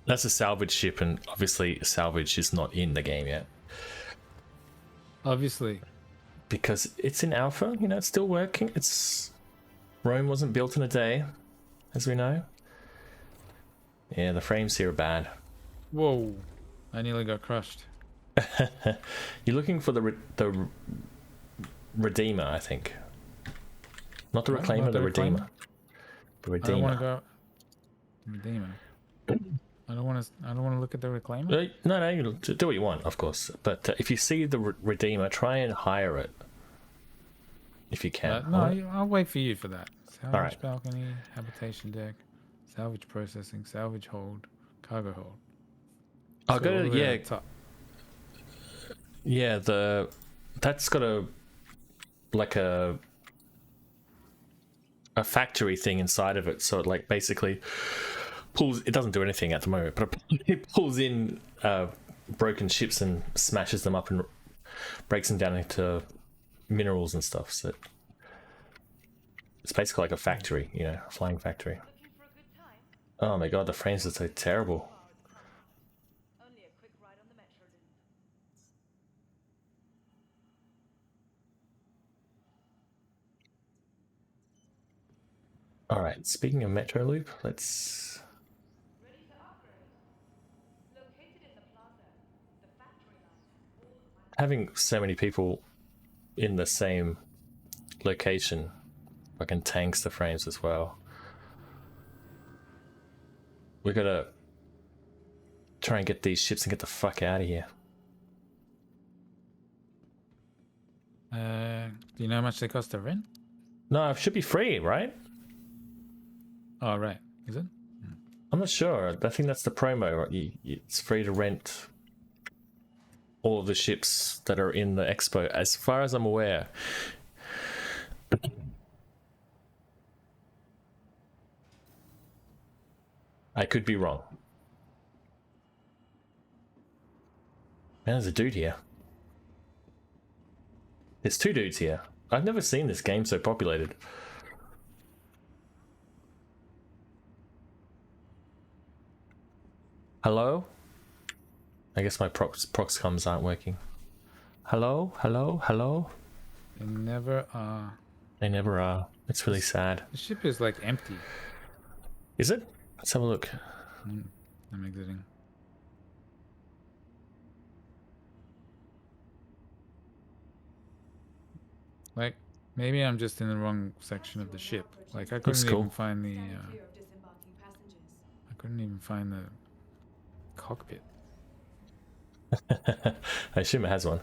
That's a salvage ship, and obviously salvage is not in the game yet.
Obviously.
Because it's in alpha, you know, it's still working. Rome wasn't built in a day, as we know. Yeah, the frames here are bad.
Whoa. I nearly got crushed.
You're looking for the Redeemer, I think. Not the Reclaimer, the Redeemer. The Redeemer.
I don't want to go... Redeemer. I don't want to look at the Reclaimer.
No, you do what you want, of course. But if you see the Redeemer, try and hire it. If you can.
No, I'll wait for you for that. Salvage
Alright.
balcony, habitation deck, salvage processing, salvage hold, cargo hold.
I'll
So
go
all
to
the way
yeah.
at the top.
Yeah, that's got a factory thing inside of it, so it like basically pulls. It doesn't do anything at the moment, but it pulls in broken ships and smashes them up and breaks them down into minerals and stuff. So it's basically like a factory, you know, a flying factory. Oh my god, the frames are so terrible. All right. Speaking of Metro Loop, let's.
Ready to upgrade. Located in the plaza, the factory line has all
Having so many people in the same location fucking tanks the frames as well. We gotta try and get these ships and get the fuck out of here.
Do you know how much they cost to rent?
No, it should be free, right?
Oh, right. Is it?
I'm not sure. I think that's the promo. It's free to rent all of the ships that are in the Expo, as far as I'm aware. I could be wrong. Man, there's a dude here. There's two dudes here. I've never seen this game so populated. Hello? I guess my prox comms aren't working. Hello? Hello? Hello?
They never are.
They never are. It's really sad.
The ship is like empty.
Is it? Let's have a look.
I'm exiting. Like, maybe I'm just in the wrong section of the ship. Like, I couldn't
cool.
even find the. I couldn't even find the cockpit.
I assume it has one.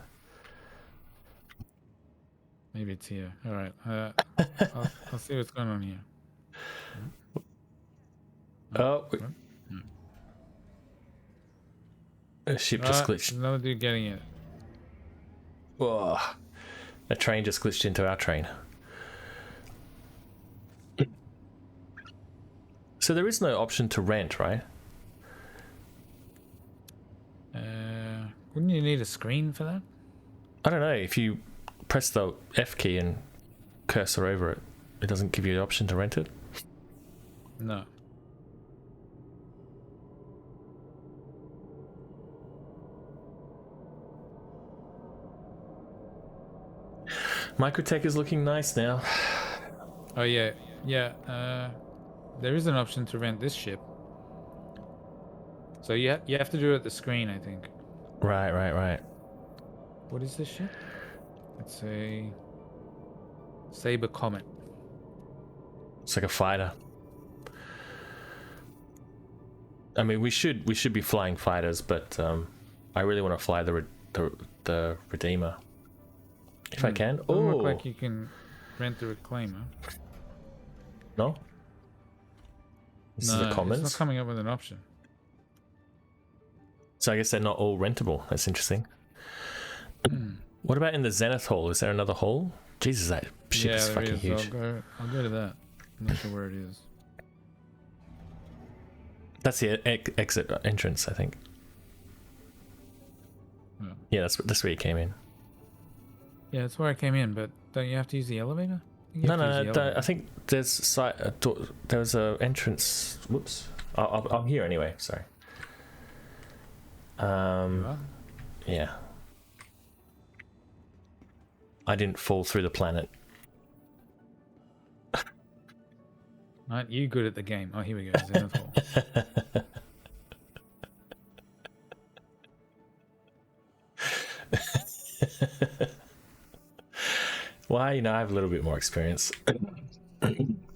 Maybe it's here. All right. I'll see what's going on here.
Oh, a ship just glitched.
Another dude getting it.
Whoa. A train just glitched into our train. So there is no option to rent, right?
Wouldn't you need a screen for that?
I don't know. If you press the F key and cursor over it, it doesn't give you the option to rent it?
No.
Microtech is looking nice now.
Oh yeah, yeah. There is an option to rent this ship. So you have to do it at the screen, I think.
Right.
What is this ship? It's a Saber Comet.
It's like a fighter. I mean, we should be flying fighters, but I really want to fly the Redeemer. If I can.
Doesn't look like you can rent the Reclaimer.
No? This is the Commons?
It's not coming up with an option.
So I guess they're not all rentable. That's interesting. What about in the Zenith Hall? Is there another hall? Jesus, that ship is fucking huge.
I'll go to that. I'm not sure where it is.
That's the exit entrance, I think.
Oh.
Yeah, that's where you came in.
Yeah, that's where I came in, but don't you have to use the elevator?
No. I think there's there's a entrance. Whoops. I'm here anyway. Sorry. Yeah. I didn't fall through the planet.
Aren't you good at the game? Oh, here we go. Zenith Hall.
Well, I have a little bit more experience.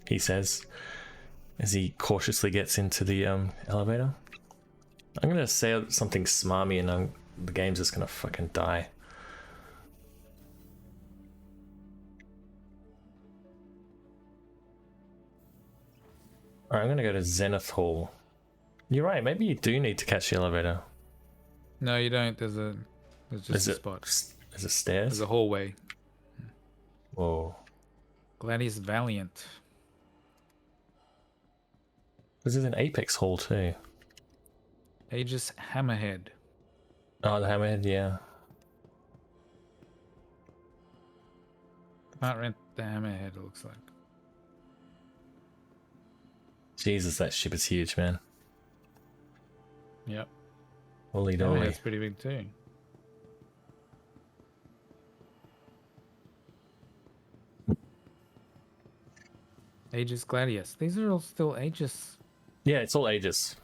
He says, as he cautiously gets into the elevator. I'm gonna say something smarmy, and the game's just gonna fucking die. Alright, I'm gonna go to Zenith Hall. You're right, maybe you do need to catch the elevator.
No, you don't. There's just a spot.
There's a stairs?
There's a hallway.
Whoa.
Gladius Valiant.
This is an Apex Hall too.
Aegis Hammerhead.
Oh, the Hammerhead, yeah.
Can't rent the Hammerhead, it looks like.
Jesus, that ship is huge, man.
Yep.
Holy
Oh,
dolly.
yeah, it's pretty big too. Aegis Gladius. These are all still Aegis.
Yeah, it's all Aegis.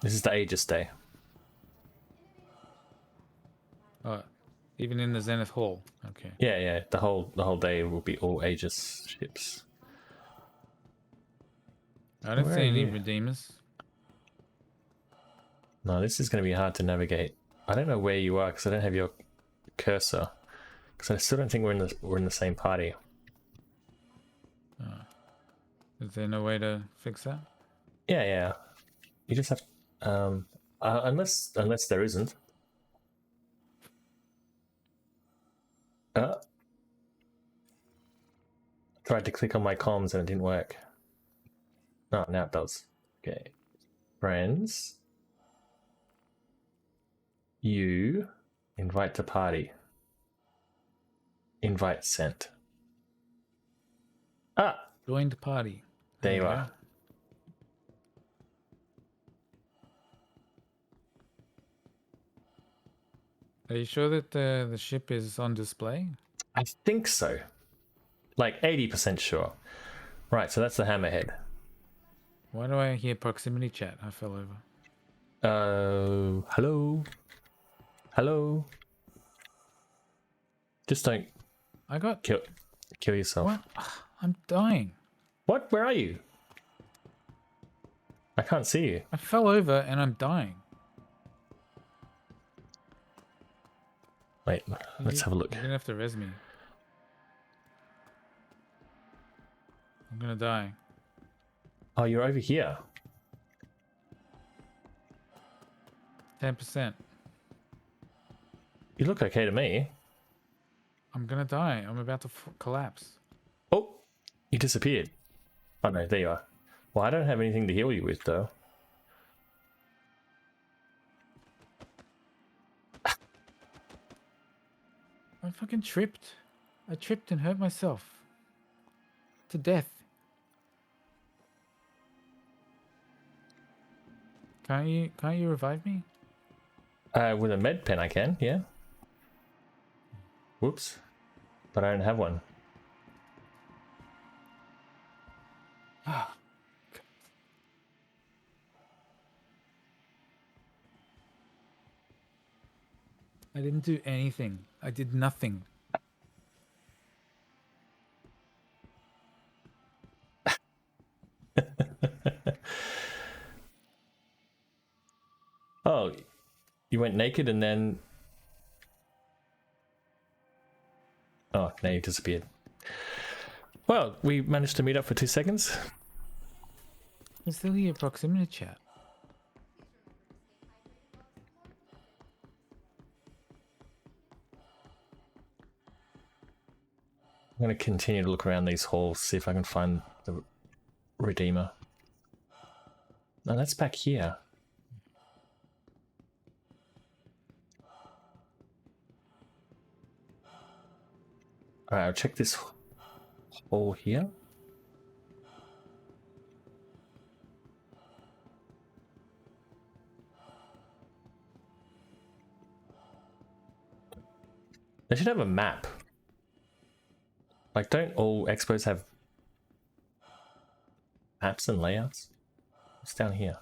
This is the Aegis day.
Even in the Zenith Hall. Okay.
Yeah, yeah. The whole day will be all Aegis ships.
I don't
Where
see
are
any
you?
redeemers.
No, this is going to be hard to navigate. I don't know where you are because I don't have your cursor. Because I still don't think we're in the same party.
Is there no way to fix that?
Yeah, yeah. You just have unless there isn't. Tried to click on my comms and it didn't work. No, now it does. Okay. Friends. You invite to party. Invite sent. Ah,
Join the party.
there you
we
are.
Are you sure that the ship is on display?
I think so. Like 80% sure. Right, so that's the hammerhead.
Why do I hear proximity chat? I fell over.
Hello? Hello? Just don't
I got...
kill yourself.
What? I'm dying.
What? Where are you? I can't see you.
I fell over and I'm dying.
Wait, let's have a look.
You're gonna have to res me. I'm gonna die.
Oh, you're over here.
10%.
You look okay to me.
I'm gonna die. I'm about to collapse.
Oh, you disappeared. Oh no, there you are. Well, I don't have anything to heal you with, though.
I fucking tripped. I tripped and hurt myself. To death. Can't you revive me?
With a med pen I can, yeah. Whoops. But I don't have one.
I didn't do anything. I did nothing.
Oh, you went naked and then... Oh, now you disappeared. Well, we managed to meet up for 2 seconds.
I still hear proximity chat.
I'm going to continue to look around these halls, see if I can find the Redeemer. No, that's back here. Alright, I'll check this hall here. They should have a map. Like, don't all expos have maps and layouts? What's down here?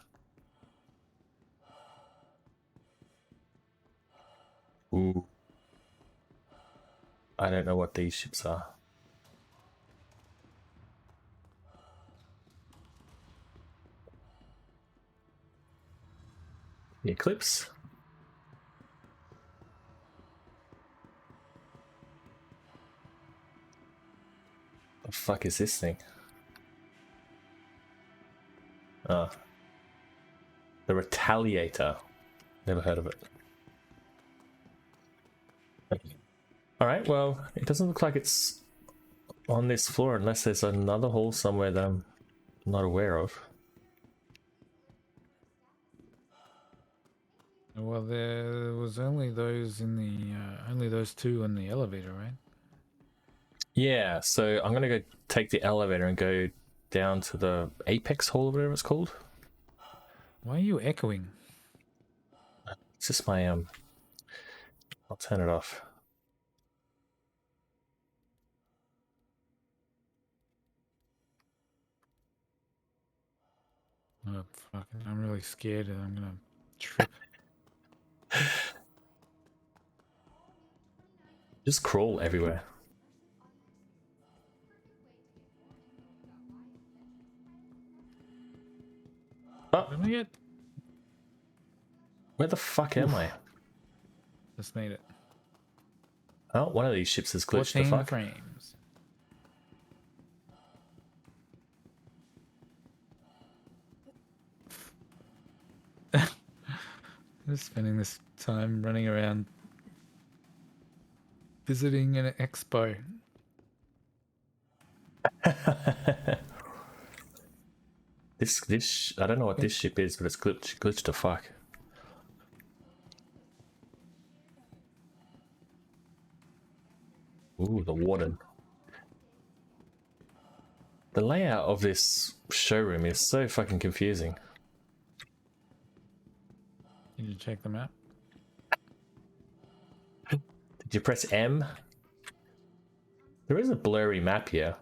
Ooh. I don't know what these ships are. The Eclipse. The fuck is this thing? Ah. The Retaliator. Never heard of it. Alright, well, it doesn't look like it's on this floor unless there's another hall somewhere that I'm not aware of.
Well, there was only those in the only those two in the elevator, right?
Yeah, so I'm gonna go take the elevator and go down to the Apex Hall or whatever it's called.
Why are you echoing?
It's just my I'll turn it off.
Oh, fucking, I'm really scared that I'm gonna trip.
Just crawl everywhere. Oh,
Did I get?
where the fuck am I?
Just made it.
Oh, one of these ships has glitched the
14
fuck.
frames. I'm just spending this time running around visiting an expo.
This I don't know what this ship is, but it's glitched to fuck. Ooh, the warden. The layout of this showroom is so fucking confusing.
Did you check the map?
Did you press M? There is a blurry map here.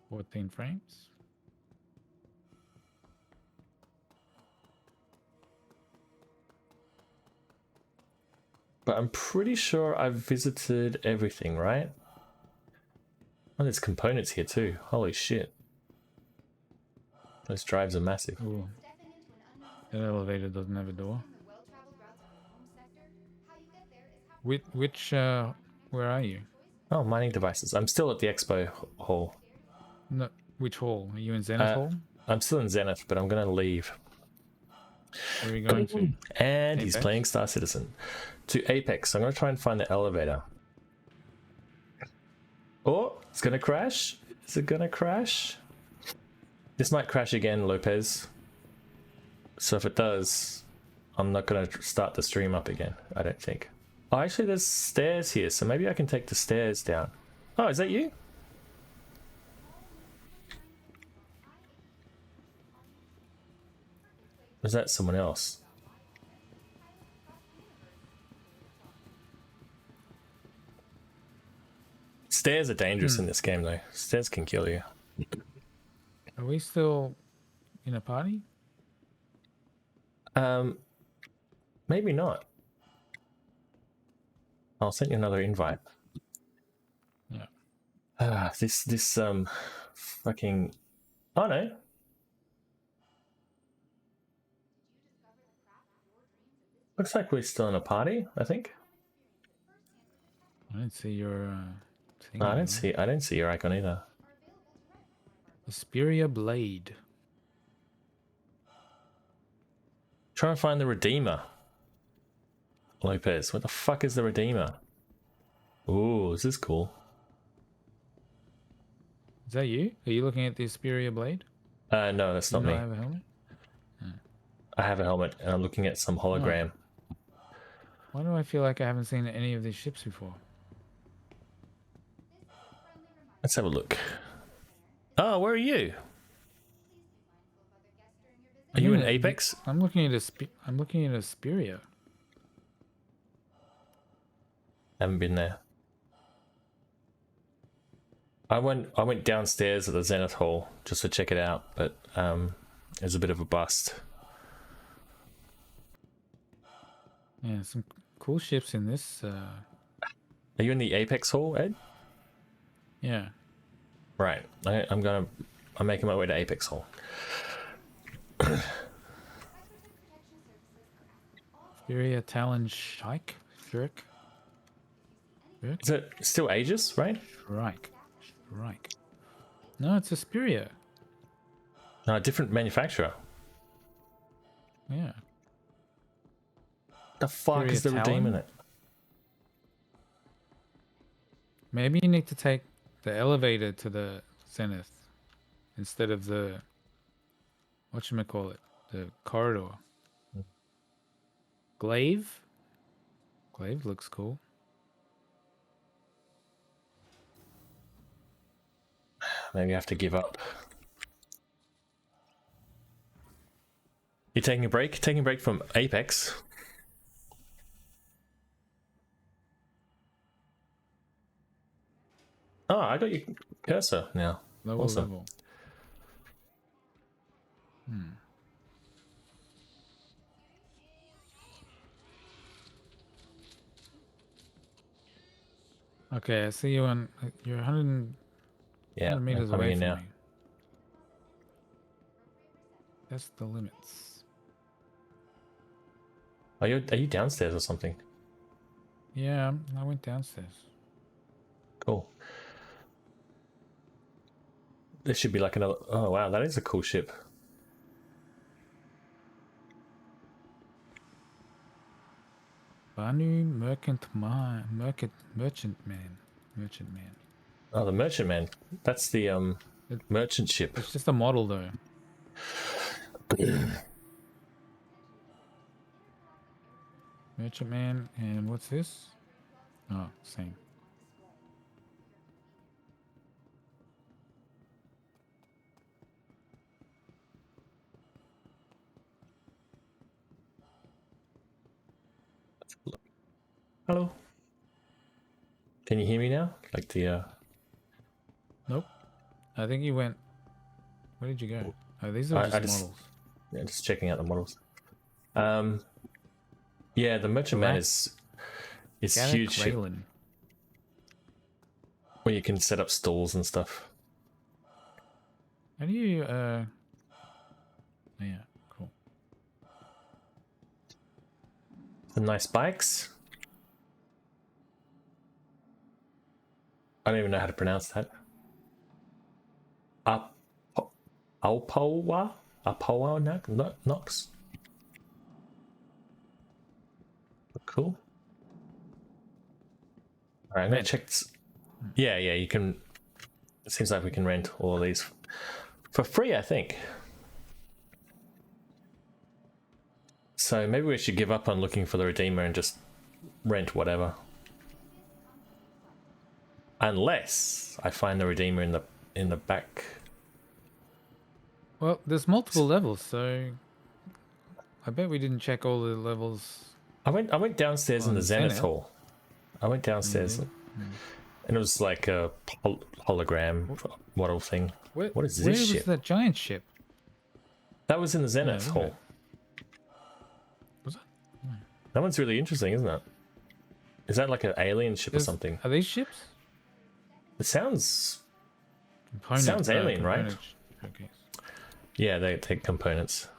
14 frames.
But I'm pretty sure I've visited everything, right? Oh, there's components here too. Holy shit. Those drives are massive.
Ooh. That elevator doesn't have a door. Which where are you?
Oh, mining devices. I'm still at the Expo hall.
No, which hall? Are you in Zenith Hall?
I'm still in Zenith, but I'm gonna leave.
Where are you going to?
And he's
Apex?
playing Star Citizen. To Apex. I'm gonna try and find the elevator. Oh, it's gonna crash. Is it gonna crash? This might crash again, Lopez. So if it does, I'm not gonna start the stream up again, I don't think. Oh, actually there's stairs here, so maybe I can take the stairs down. Oh, is that you? Or is that someone else? Stairs are dangerous in this game though. Stairs can kill you.
Are we still in a party?
Maybe not. I'll send you another invite.
Yeah.
This fucking, oh no. Looks like we're still in a party, I think.
I didn't see your thing.
No, I don't see your icon either.
Asperia Blade.
Try and find the Redeemer. Lopez, what the fuck is the Redeemer? Ooh, this is cool.
Is that you? Are you looking at the Asperia Blade?
No, that's not
Do you
me.
have a helmet?
I have a helmet and I'm looking at some hologram.
Why do I feel like I haven't seen any of these ships before?
Let's have a look. Oh, where are you? Are you in Apex?
I'm looking at I'm looking at Asperia.
Haven't been there. I went downstairs at the Zenith Hall just to check it out, but it was a bit of a bust.
Yeah, some cool ships in this.
Are you in the Apex Hall, Ed?
Yeah.
Right. I'm making my way to Apex Hall.
Asperia Talon Shrike? Shrike?
Is it still Aegis, right?
Shrike. No, it's Asperia.
No, different manufacturer.
Yeah.
The fuck
Asperia
is the Redeem in
Talon?
it?
Maybe you need to take the elevator to the Zenith instead of the whatchamacallit, the corridor. Glaive? Glaive looks cool.
Maybe I have to give up. You're taking a break? Taking a break from Apex? Oh, I got your cursor now.
Lower
Awesome.
level. Okay, I see you on. You're 100
Yeah, I'm
meters
coming
away
in
from
now.
me. That's the limits.
Are you downstairs or something?
Yeah, I went downstairs.
Cool. There should be like another. Oh wow, that is a cool ship.
Banu Merchant Merchant Man.
Oh, the merchantman. That's the
It-
merchant ship.
It's just a model though. Merchant Man, and what's this? Oh, same.
Hello. Can you hear me now? Like the
Nope. I think you went. Where did you go? Oh, these are
I
just
just
models.
yeah, just checking out the models. Yeah, the merchantman is huge ship
Raylan.
where you can set up stalls and stuff.
How do you yeah, cool.
Some nice bikes. I don't even know how to pronounce that. Apowa Nox. Cool. All right, I'm gonna check. Yeah, you can. It seems like we can rent all of these for free, I think. So maybe we should give up on looking for the Redeemer and just rent whatever. Unless I find the Redeemer in the back.
Well, there's multiple levels, so I bet we didn't check all the levels.
I went downstairs in
On
the Zenith
Zenith.
Hall. I went downstairs and it was like a hologram model thing. What is
Where
this
was
ship?
that giant ship?
That was in the Zenith
isn't
Hall.
it? Was it?
That one's really interesting, isn't it? Is that like an alien ship or something?
Are these ships?
It sounds
Component,
Sounds alien, right?
component showcase.
yeah, they take components.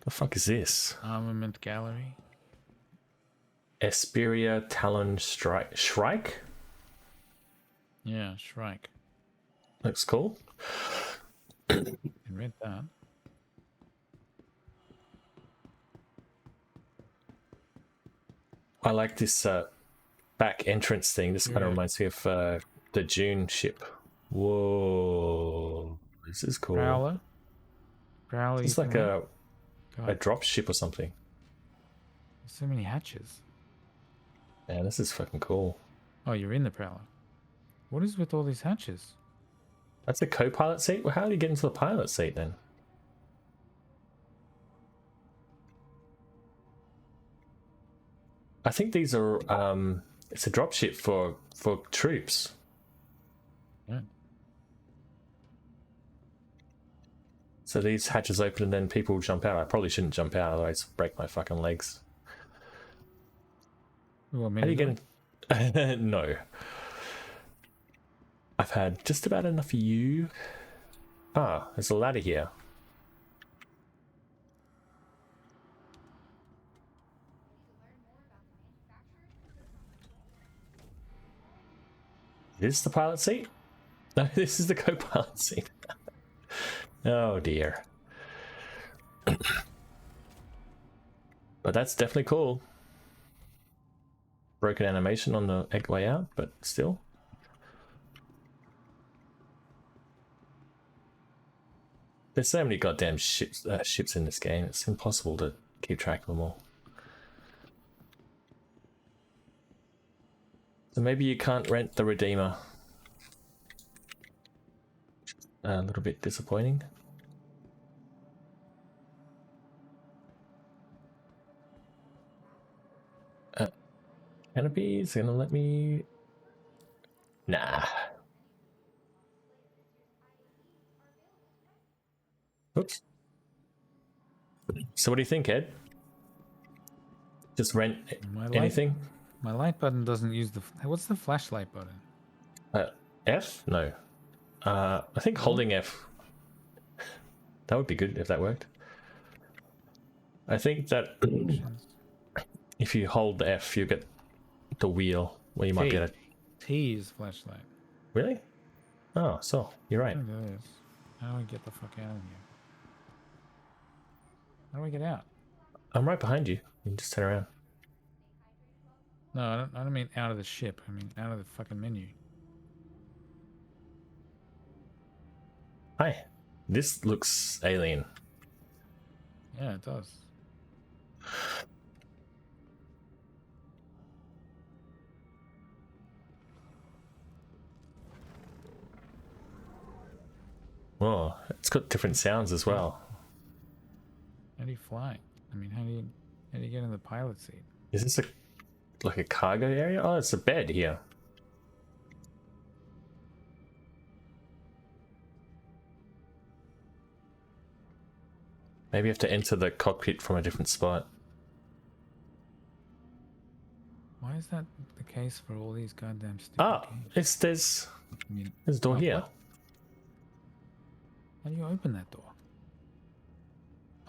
The fuck is this?
Armament gallery.
Esperia Talon Shrike?
Yeah, Shrike.
Looks cool.
I read that.
I like this back entrance thing. This kind of reminds me of the June ship. Whoa, this is cool.
Prowler. Prowler.
It's
you
like
can
a
God,
drop ship or something.
there's so many hatches.
Man, this is fucking cool.
Oh, you're in the Prowler. What is with all these hatches?
That's a co-pilot seat? Well, how do you get into the pilot seat then? I think these are it's a dropship for troops.
Yeah.
So these hatches open and then people jump out. I probably shouldn't jump out, otherwise break my fucking legs.
You want me
How do
to
you
do
get in? No. I've had just about enough of you. Ah, there's a ladder here. Is this the pilot seat? No, this is the co-pilot seat. Oh dear. But that's definitely cool. Broken animation on the way out, but still. There's so many goddamn ships in this game. It's impossible to keep track of them all. So maybe you can't rent the Redeemer. A little bit disappointing. Canopy is gonna let me. Nah. So what do you think, Ed? Just rent
My
anything?
My light button doesn't use the. What's the flashlight button?
F? No. I think holding F. That would be good if that worked. I think that if you hold F, you get the wheel where you might be able to...
T is flashlight.
Really? Oh, so you're right.
I think that is. How do I get the fuck out of here? How do I get out?
I'm right behind you. You can just turn around.
No, I don't mean out of the ship. I mean out of the fucking menu.
Hi. This looks alien.
Yeah, it does.
Oh, it's got different sounds as well.
How do you fly? I mean, how do you get in the pilot seat?
Is this like a cargo area? Oh, it's a bed here. Maybe you have to enter the cockpit from a different spot.
Why is that the case for all these goddamn stupid games?
There's
I mean,
a door here.
what? How do you open that door?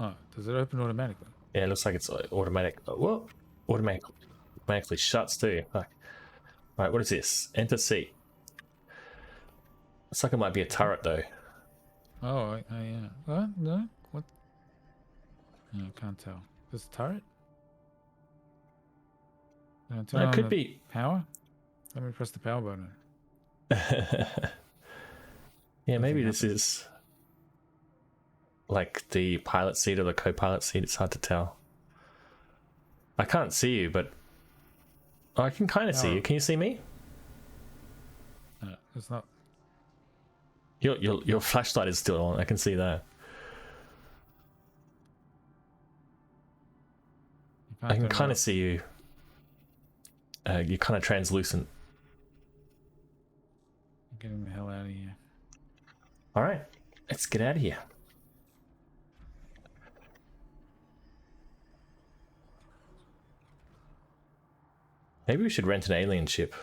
Oh, does it open automatically?
Yeah, it looks like it's automatic. Whoa, automatically shuts too. Fuck. Right, what is this? Enter seat. Looks like it might be a turret though.
Oh, yeah. What? No? What? No, can't tell. This turret? Turn
It could
on the
be.
power? Let me press the power button.
Yeah, maybe this is like the pilot seat or the co-pilot seat. It's hard to tell. I can't see you, but I can kind of see you. Can you see me?
No, it's not.
Your flashlight is still on. I can see that. I can kind of see you. You're kind of translucent.
I'm getting the hell out of here.
All right, let's get out of here. Maybe we should rent an alien ship.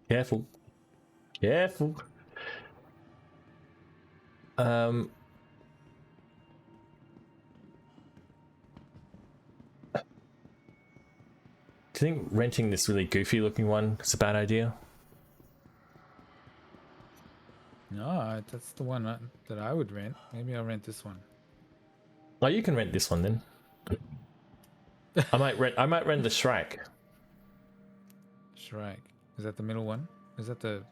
Careful. Careful. Do you think renting this really goofy looking one is a bad idea?
No, that's the one that I would rent. Maybe I'll rent this one.
Oh, you can rent this one then. I might rent the Shrike.
Shrike. Is that the middle one? Is that the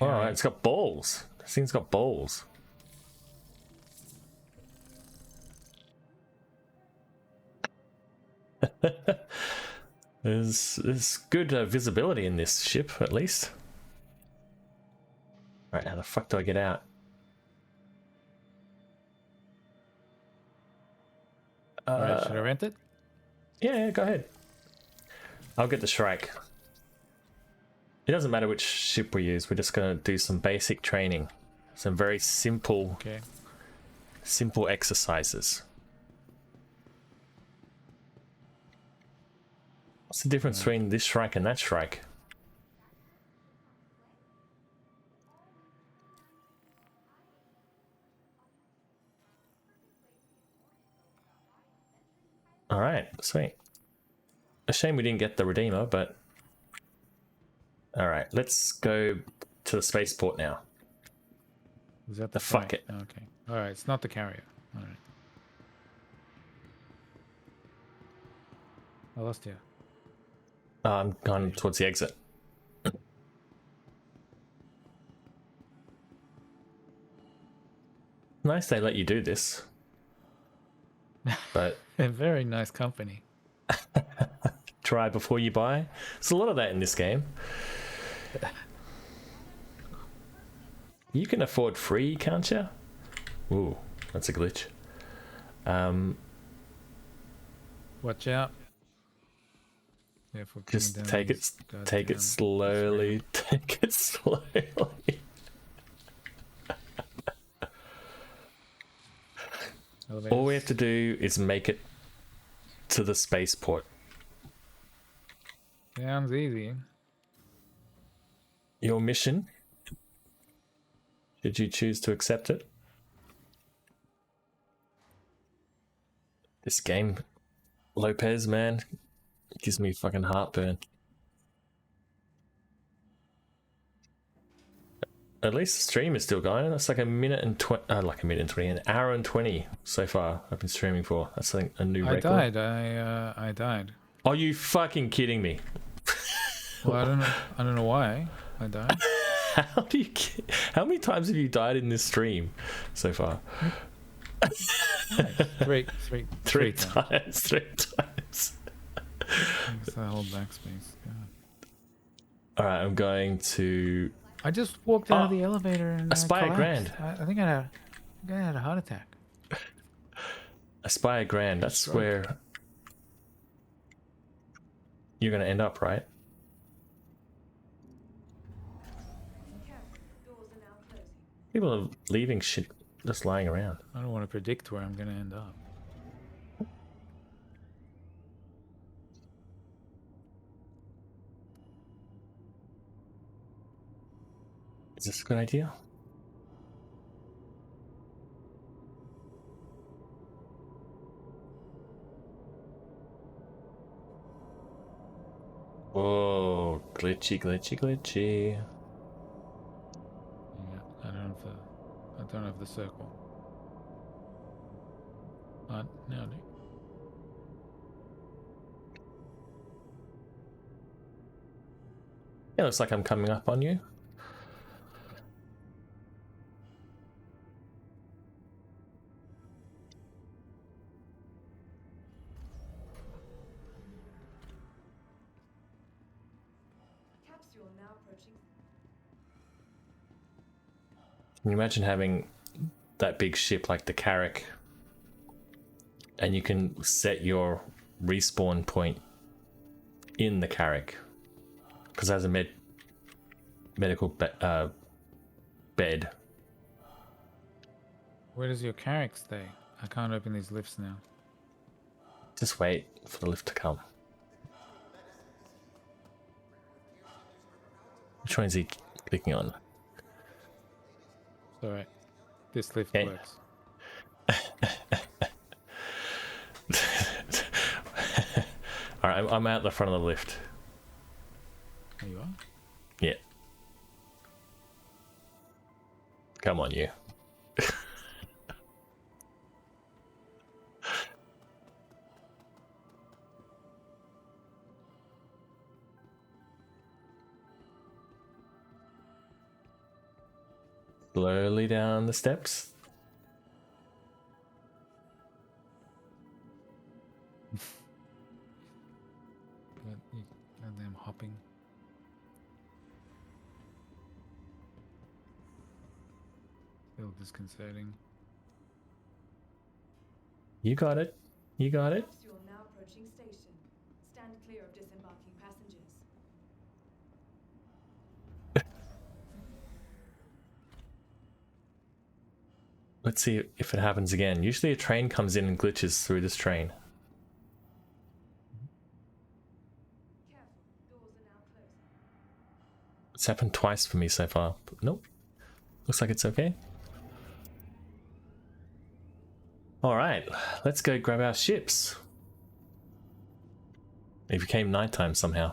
Oh, it's got balls. This thing's got balls. There's good visibility in this ship, at least. Right, how the fuck do I get out?
Alright, should I rent it?
Yeah, go ahead. I'll get the Shrike. It doesn't matter which ship we use. We're just going to do some basic training. Some very simple, simple exercises. What's the difference between this Shrike and that Shrike? Alright, sweet. A shame we didn't get the Redeemer, but... Alright, let's go to the spaceport now.
Is that
the fuck it?
Okay. Alright, it's not the carrier. Alright. I lost you.
I'm gone towards the exit. Nice they let you do this. But...
A very nice company.
Try before you buy. There's a lot of that in this game. You can afford free, can't you? Ooh, that's a glitch.
Watch out. Careful coming
Just
down
take it,
these
take it
goddamn
slowly. Take it slowly. All we have to do is make it to the spaceport.
Sounds easy.
Your mission, should you choose to accept it. This game, Lopez, man, gives me fucking heartburn. At least the stream is still going. That's like a minute and 20, an hour and 20 so far I've been streaming for. That's like a new record.
I died.
Are you fucking kidding me?
Well, I don't know why I died.
How many times have you died in this stream so far?
Three
times. 3 times.
So I hold backspace. God.
Alright, I'm going to...
I just walked out of the elevator and
Aspire Grand.
I think I had a heart attack.
Aspire Grand, that's where you're going to end up, right?
Careful, doors are now closing.
People are leaving shit just lying around.
I don't want to predict where I'm going to end up.
Is this a good idea? Whoa, glitchy, glitchy, glitchy.
Yeah, I don't have the circle. Now I do.
Yeah, looks like I'm coming up on you.
Capsule now approaching.
Can you imagine having that big ship like the Carrack, and you can set your respawn point in the Carrack because it has a medical bed.
Where does your Carrack stay? I can't open these lifts now.
Just wait for the lift to come. Which one is he clicking on?
It's alright. This lift
Okay.
works.
Alright, I'm out the front of the lift.
There you are.
Yeah. Come on, you. Slowly down the steps.
Goddamn hopping. Still disconcerting.
You got it. You got it.
Capsule now approaching station. Stand clear of disembarking passengers.
Let's see if it happens again. Usually a train comes in and glitches through this train.
Careful, doors are now closing.
It's happened twice for me so far. But nope. Looks like it's okay. Alright, let's go grab our ships. It became nighttime somehow.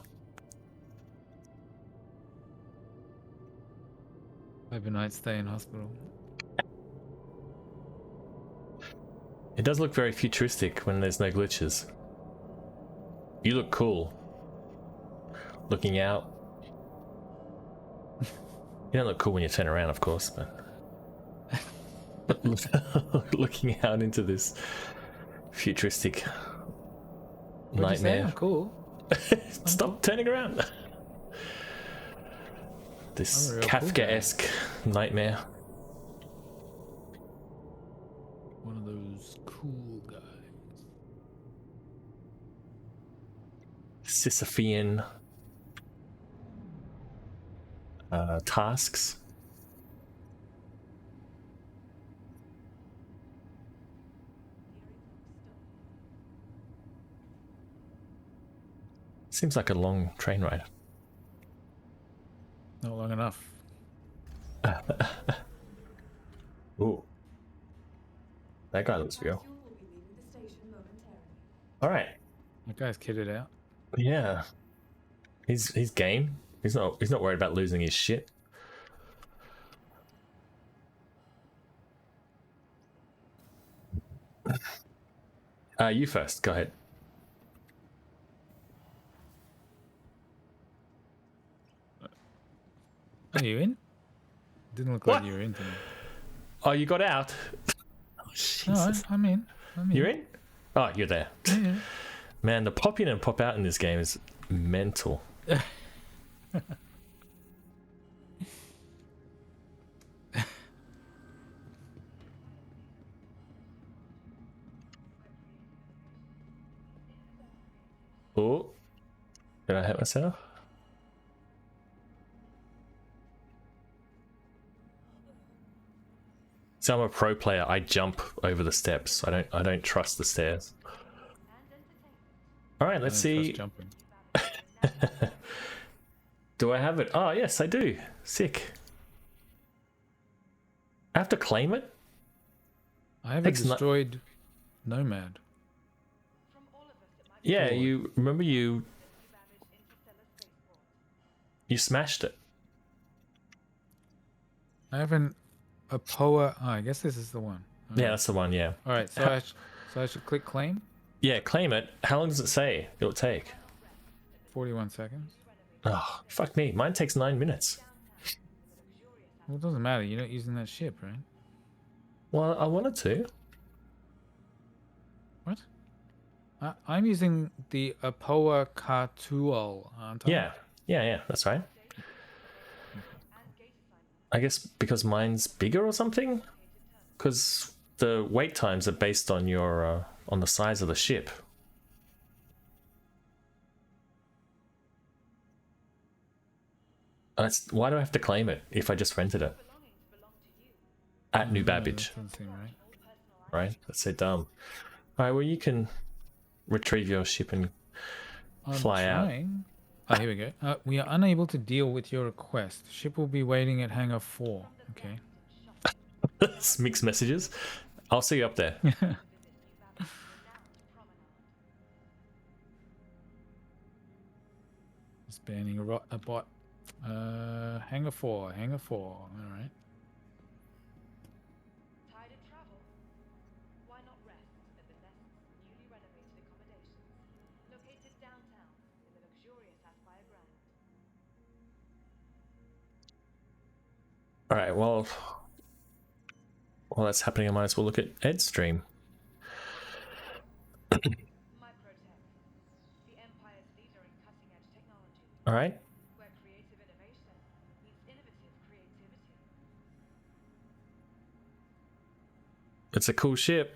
Overnight stay in hospital.
It does look very futuristic when there's no glitches. You look cool. Looking out. You don't look cool when you turn around, of course, but... looking out into this futuristic
What'd you say?
nightmare.
I'm cool.
Stop turning around. This
I'm a real cool guy.
Kafka-esque nightmare.
One of those cool guys.
Sisyphean tasks. Seems like a long train ride.
Not long enough.
Ooh. That guy looks real.
Capsule will be leaving the station momentarily.
Alright.
That guy's kitted out.
Yeah. He's game. He's not worried about losing his shit. You first, go ahead.
Are you in? Didn't look
What?
like you were in to me.
Oh, you got out. Oh,
No,
Jesus.
I'm in.
You're in? Oh, you're there.
Yeah.
Man, the pop in and pop out in this game is mental. Oh, did I hit myself? So I'm a pro player. I jump over the steps. I don't trust the stairs. All right, let's see.
Jumping.
Do I have it? Oh, yes, I do. Sick. I have to claim it?
I haven't
Takes no-
destroyed Nomad.
From all of us at Microtech,
Yeah,
Cool.
you remember you
Savage interstellar spaceport.
you smashed it.
I haven't. A POA. Oh, I guess this is the one.
Yeah, that's the one, yeah.
All right. So I should click claim.
Yeah, claim it. How long does it say it'll take?
41 seconds.
Oh, fuck me. Mine takes 9 minutes.
Well, it doesn't matter. You're not using that ship, right?
Well, I wanted to.
What? I'm using the Apoa Katual, aren't I?
Yeah, that's right. I guess because mine's bigger or something? Because the wait times are based on your on the size of the ship. Why do I have to claim it if I just rented it? At New Babbage,
That doesn't seem right.
right? That's so dumb. Alright, well you can retrieve your ship and fly out.
Trying. Oh, here we go. We are unable to deal with your request. Ship will be waiting at hangar 4. Okay.
It's mixed messages. I'll see you up there.
Just banning a bot. Hangar 4. Hangar 4. All right.
Tired of travel? Why not rest at the Nest's newly renovated accommodations, located downtown in the luxurious Aspire Grand.
Alright, well, while that's happening, I might as well look at Ed's stream.
Microtech, the Empire's leader in cutting-edge technology,
Alright,
where creative innovation meets innovative creativity.
it's a cool ship.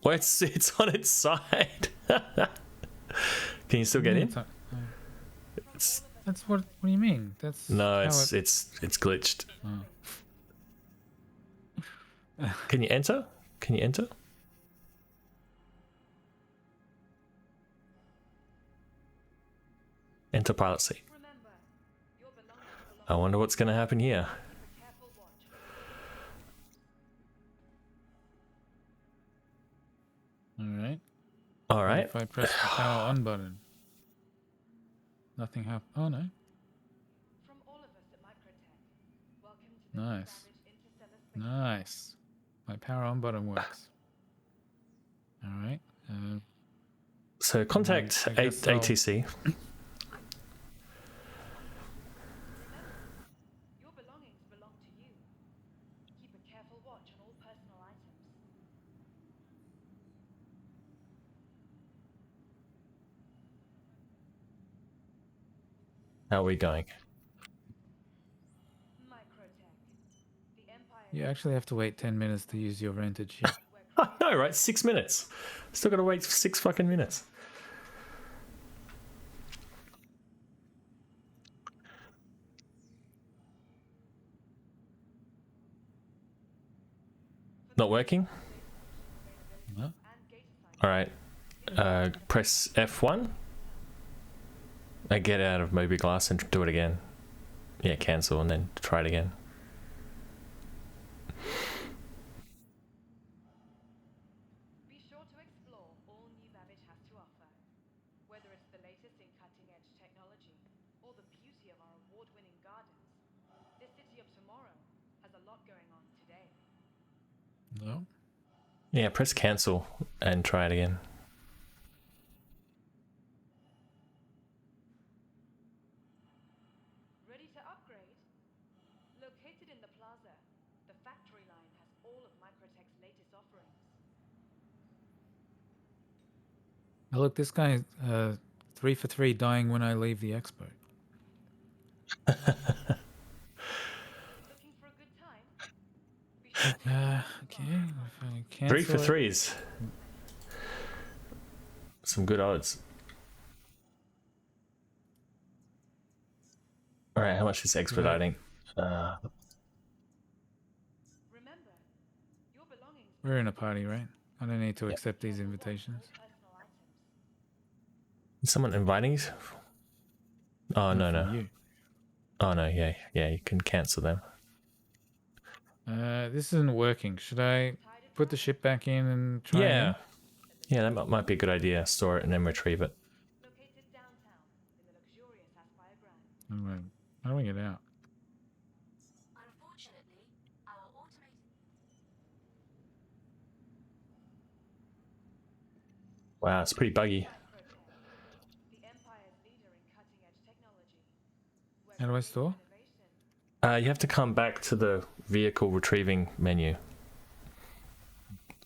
Well, it's on its side. Can you still get in? It's,
That's what do you mean? That's
no,
how
it's glitched. Can you enter? Can you enter? Enter pilot seat.
Remember, your belongings
I wonder what's going to happen here.
careful watch.
All right.
All right.
If I press the power on button, nothing happens. Oh no.
From all of us at Microtech, welcome to the
Nice.
Savage interstellar space.
Nice. My power on button works. All right.
So contact
I guess I'll-
ATC.
Your belongings belong to you. Keep a careful watch on all personal items.
How are we going?
Microtech, the Empire
You actually have to wait 10 minutes to use your rented ship.
I know, right? 6 minutes. Still got to wait 6 fucking minutes. Not working?
No?
and gate assignments.
All right. Press F1. And get out of Moby Glass and do it again. Yeah, cancel and then try it again.
Be sure to explore all new Savage has to offer. Whether it's the latest in cutting-edge technology or the beauty of our award-winning gardens, this city of tomorrow has a lot going on today.
No?
Yeah, press cancel and try it again.
Ready to upgrade? Located in the plaza, the factory line has all of Microtech's latest offerings.
Oh, look, this guy 3 for 3 dying when I leave the expo.
Looking for a good time? Be sure to
Okay, if I
3
cancel
for
it.
3s. Some good odds. All right, how much is expediting?
remember, your belongings
We're in a party, right? I don't need to
Yep.
accept these invitations.
personal items.
Is someone inviting you? Oh, no,
Not
no.
from you.
Oh, no, yeah, you can cancel them.
This isn't working. Should I put the ship back in and try
Yeah.
again?
Yeah, that might be a good idea. Store it and then retrieve it.
Located downtown in the luxurious Aspire Grand.
How do we get out?
Unfortunately, our automated
Wow, it's pretty buggy.
Microtech, the Empire's leader in cutting-edge technology. Where
How do I
creative
store?
innovation
You have to come back to the vehicle retrieving menu.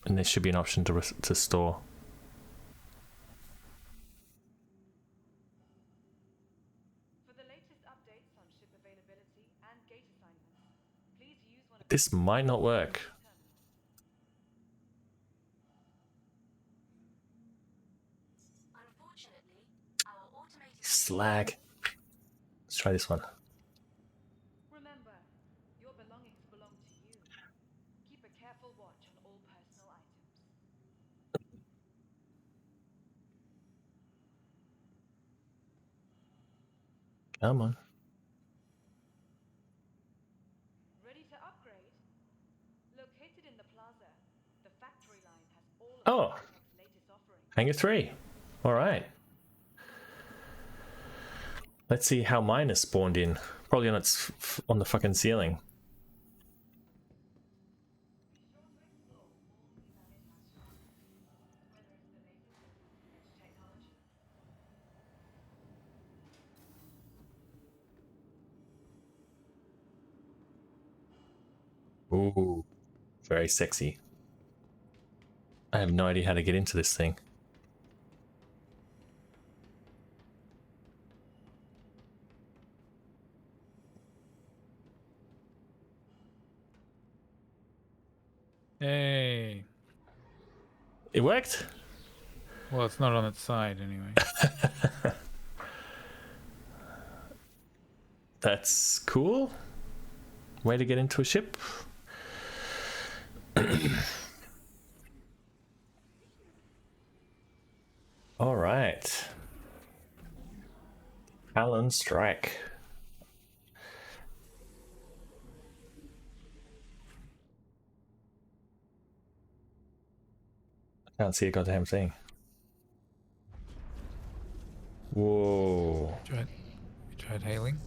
And there should be an option to store.
For the latest updates on ship availability and gate assignments, please use one of
This might not work.
terminals.
Unfortunately, our automated
Slag. Let's try this one.
Remember, your belongings belong to you. Keep a careful watch on all personal items.
Come on.
Ready to upgrade? Located in the plaza, the factory line has all of
Oh.
Microtech's latest offerings.
Hangar 3. All right. Let's see how mine is spawned in. Probably on its on the fucking ceiling. Ooh, very sexy. I have no idea how to get into this thing.
Hey.
It worked?
Well, it's not on its side anyway.
That's cool. Way to get into a ship. All right. Alan Strike. I can't see a goddamn thing. Whoa.
You tried hailing?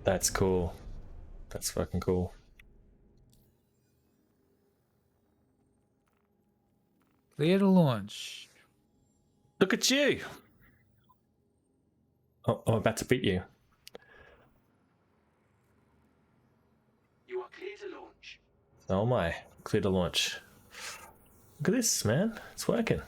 That's cool. That's fucking cool.
Clear to launch.
Look at you. Oh, I'm about to beat you.
You are clear to launch.
Oh my. Clear to launch. Look at this, man. It's working.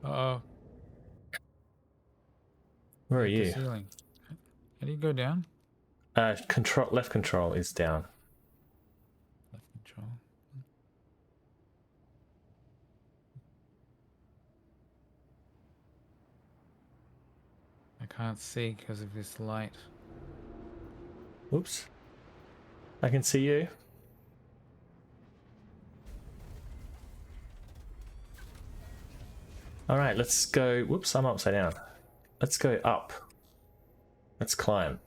Uh-oh.
Where are
Hit the
you?
ceiling. How do you go down?
Left control is down.
Left control. I can't see because of this light.
Oops. I can see you. Alright, let's go. Whoops, I'm upside down. Let's go up. Let's climb.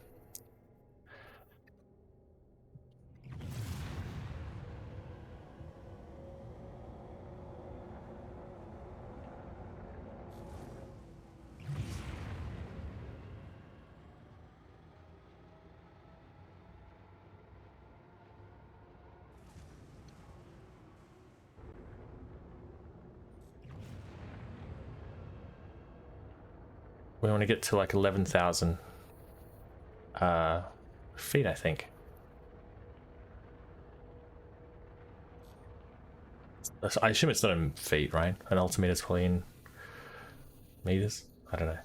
We want to get to like 11,000 feet, I think. I assume it's not in feet, right? An altimeter's probably in meters. I don't know.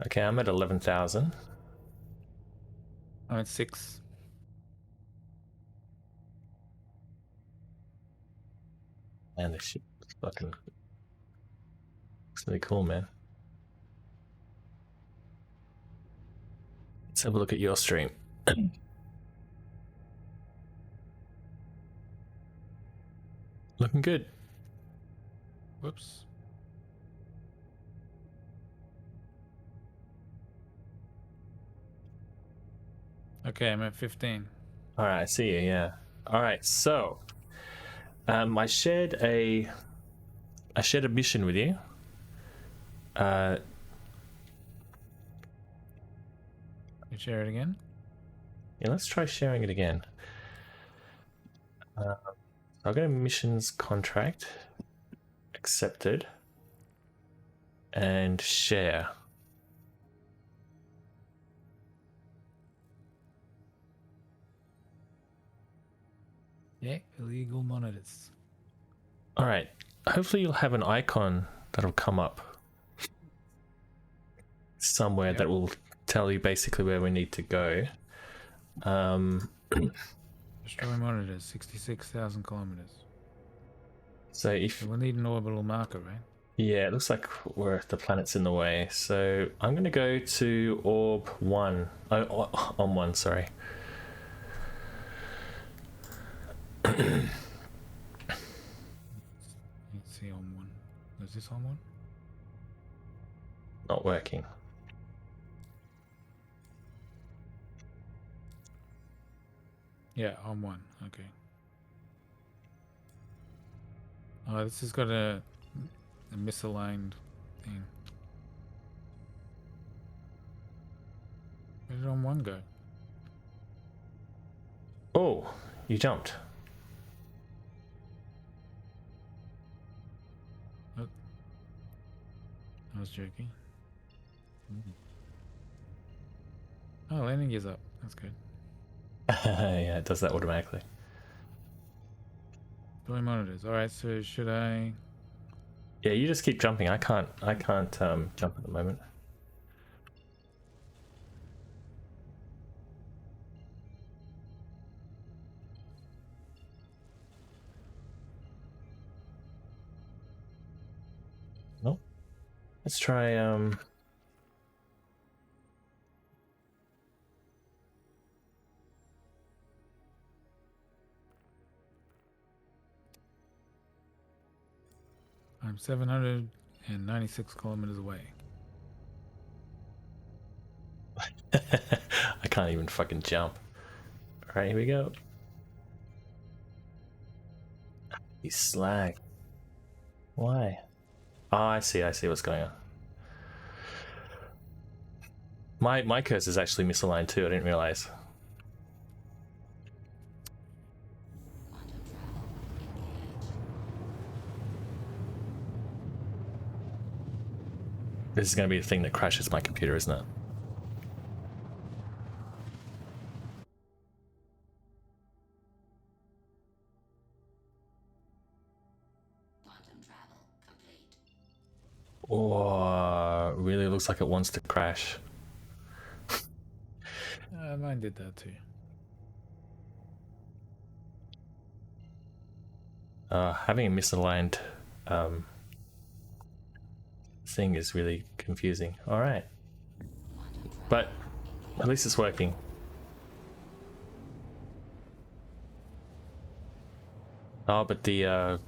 Okay, I'm at 11,000.
I'm at 6.
Man, this shit is fucking looks really cool, man. Let's have a look at your stream. Looking good.
Whoops. Okay, I'm at 15.
All right, I see you. Yeah. All right, so I shared a mission with you.
You share it again?
Yeah, let's try sharing it again. I'll go to missions contract, accepted, and share.
Yeah, illegal monitors.
All right. Hopefully, you'll have an icon that'll come up somewhere
Yep.
that will tell you basically where we need to go.
Destroy monitors, 66,000 kilometers.
So if
So we'll need an orbital marker, right?
yeah, it looks like the planet's in the way. So I'm going to go to orb 1. Oh, on 1, sorry.
Let's see on 1. Is this on 1?
Not working.
Yeah, on 1. Okay. Oh, this has got a misaligned thing. Where did on 1 go?
Oh, you jumped.
I was joking. Oh, landing gear's up. That's good.
Yeah, it does that automatically.
Destroy monitors. Alright, so should I...
Yeah, you just keep jumping. I can't jump at the moment. Nope. Let's try
I'm 796 kilometers away.
I can't even fucking jump. Alright, here we go. You slag. Why? Oh, I see what's going on. My curse is actually misaligned too, I didn't realize. This is going to be the thing that crashes my computer, isn't it? Oh, really looks like it wants to crash.
Mine did that too.
Having a misaligned thing is really confusing. All right, but at least it's working. Oh, but the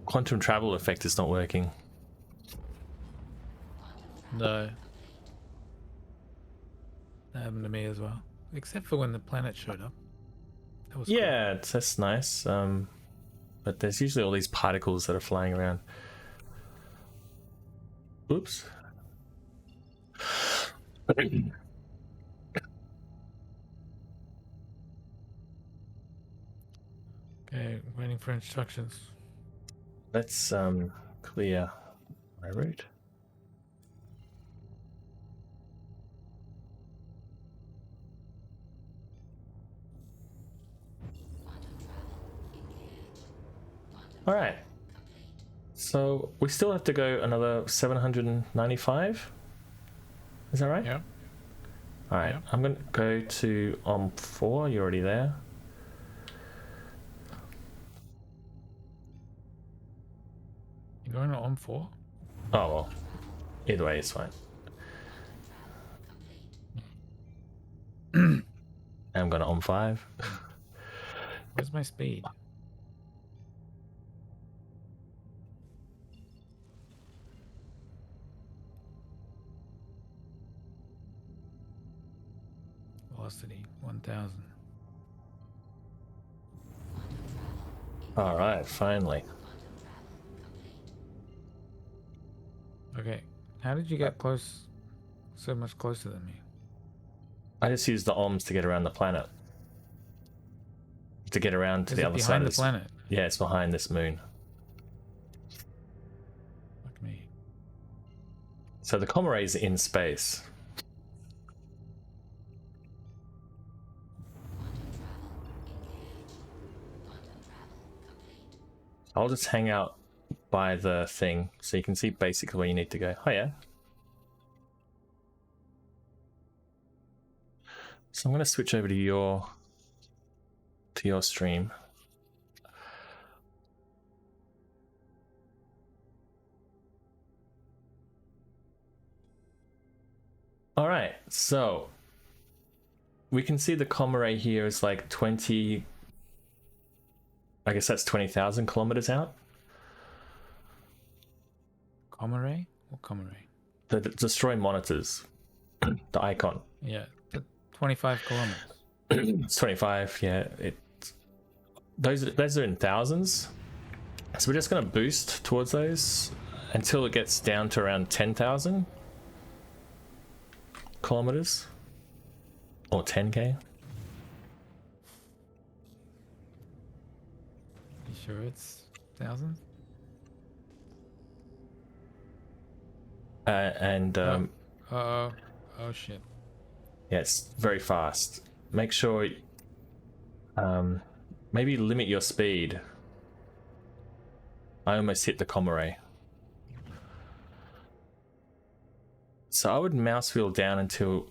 quantum travel effect is not working.
No. That happened to me as well. Except for when the planet showed up. That was
Yeah, that's nice. But there's usually all these particles that are flying around. Oops.
Okay, waiting for instructions.
Let's clear my route. All right. So we still have to go another 795. Is that right?
Yeah.
All right.
Yeah.
I'm going to go to OM4. You're already there.
You going to OM4?
Oh, well. Either way, it's fine. I'm going to OM5.
Where's my speed? Velocity 1000.
All right, finally.
Okay. How did you get close? So much closer than me.
I just used the OMS to get around the planet. To get around to
Is
the
it
other side
behind
of
the
this.
planet?
Yeah, it's behind this moon.
Fuck me.
So the comm array is in space. I'll just hang out by the thing so you can see basically where you need to go. Oh yeah. So I'm going to switch over to your stream. All right, so we can see the comm array here is like 20. I guess that's 20,000 kilometers out.
Com array? What com array?
The destroy monitors, the icon.
Yeah, 25 kilometers.
It's 25. Yeah, those are in thousands. So we're just going to boost towards those until it gets down to around 10,000 kilometers or 10k.
You sure it's thousands? Oh shit.
Yeah, it's very fast. Make sure maybe limit your speed. I almost hit the comm array. So I would mouse wheel down until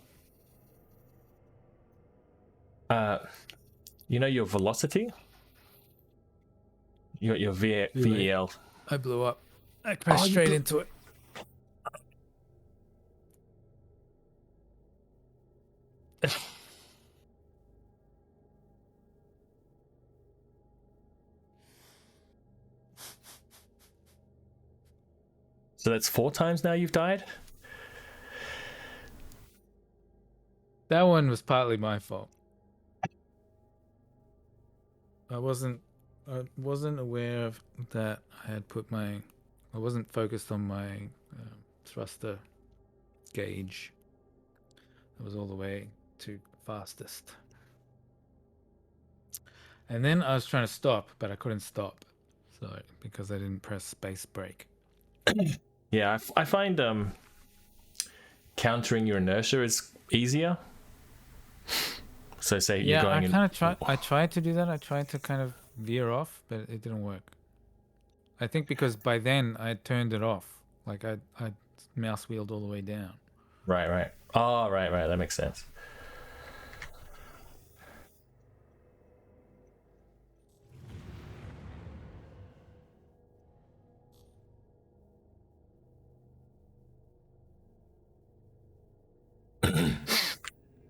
you know your velocity? Your VEL.
I blew up. I crashed straight into it.
So that's 4 times now you've died?
That one was partly my fault. I wasn't aware of that. I wasn't focused on my thruster gauge. It was all the way to fastest. And then I was trying to stop, but I couldn't stop. So because I didn't press space brake.
Yeah, I find countering your inertia is easier. So say you're
Yeah,
going
I
in.
kind of tried. I tried to do that. I tried to kind of veer off, but it didn't work. I think because by then I turned it off. Like I mouse wheeled all the way down.
Right, right. Oh, right, right. That makes sense.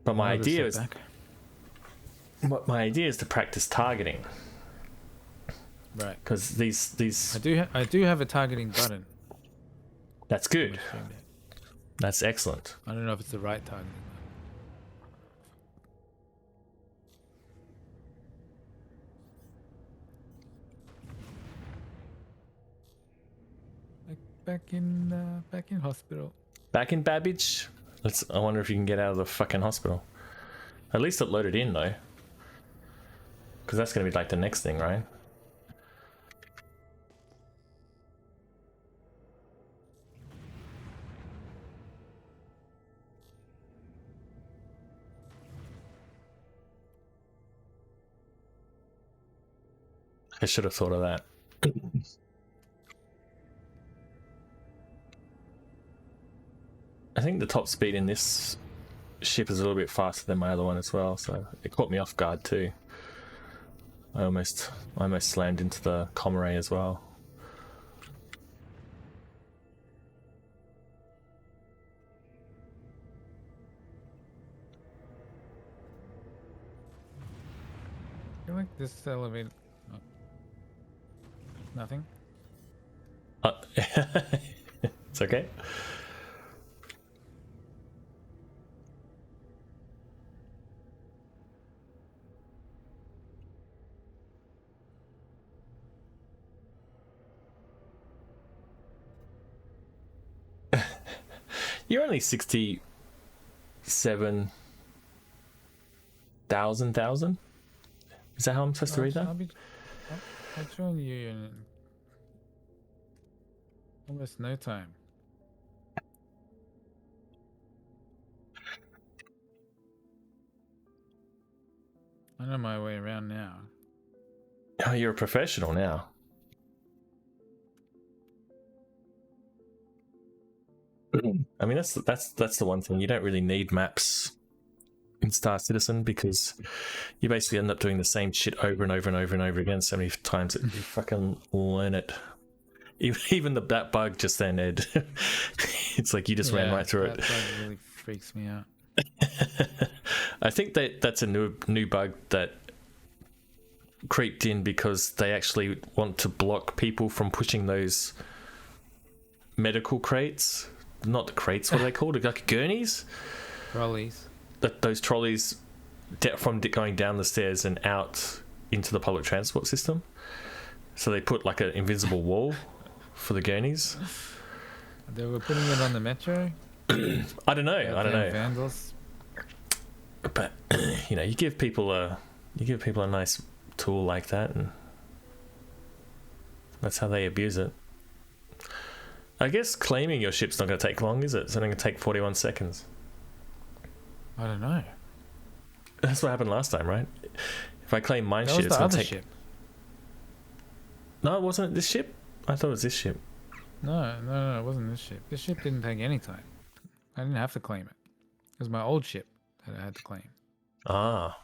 But my
Another
idea is,
setback.
what my idea is to practice targeting,
Right.
because these
I do have a targeting button.
that's
on
good.
my Stream Deck.
That's excellent.
I don't know if it's the right targeting button. Back in hospital.
Back in Babbage. I wonder if you can get out of the fucking hospital. At least it loaded in though, because that's gonna be like the next thing, right? I should have thought of that. I think the top speed in this ship is a little bit faster than my other one as well, so it caught me off guard too. I almost slammed into the comm array as well.
I feel like this elevator. Oh. Nothing.
It's okay. You're only 67,000. Is that how I'm supposed to read that?
I'll join you in almost no time. I know my way around now.
Oh, you're a professional now. I mean, that's the one thing. You don't really need maps in Star Citizen because you basically end up doing the same shit over and over and over and over again so many times that you fucking learn it. Even that bug just then, Ed. It's like you just ran right through it.
That bug really freaks me out.
I think that's a new bug that creeped in because they actually want to block people from pushing those medical crates. Not the crates, what are they called? Like gurneys?
Trolleys.
Those trolleys from going down the stairs and out into the public transport system. So they put like an invisible wall for the gurneys.
They were putting it on the metro.
I don't know.
Vandals.
But you give people a nice tool like that, and that's how they abuse it. I guess claiming your ship's not going to take long, is it? It's only going to take 41 seconds.
I don't know.
That's what happened last time, right? If I claim mine ship, it's going to take.
Ship.
No, it wasn't this ship. I thought it was this ship.
No, it wasn't this ship. This ship didn't take any time. I didn't have to claim it. It was my old ship that I had to claim.
Ah,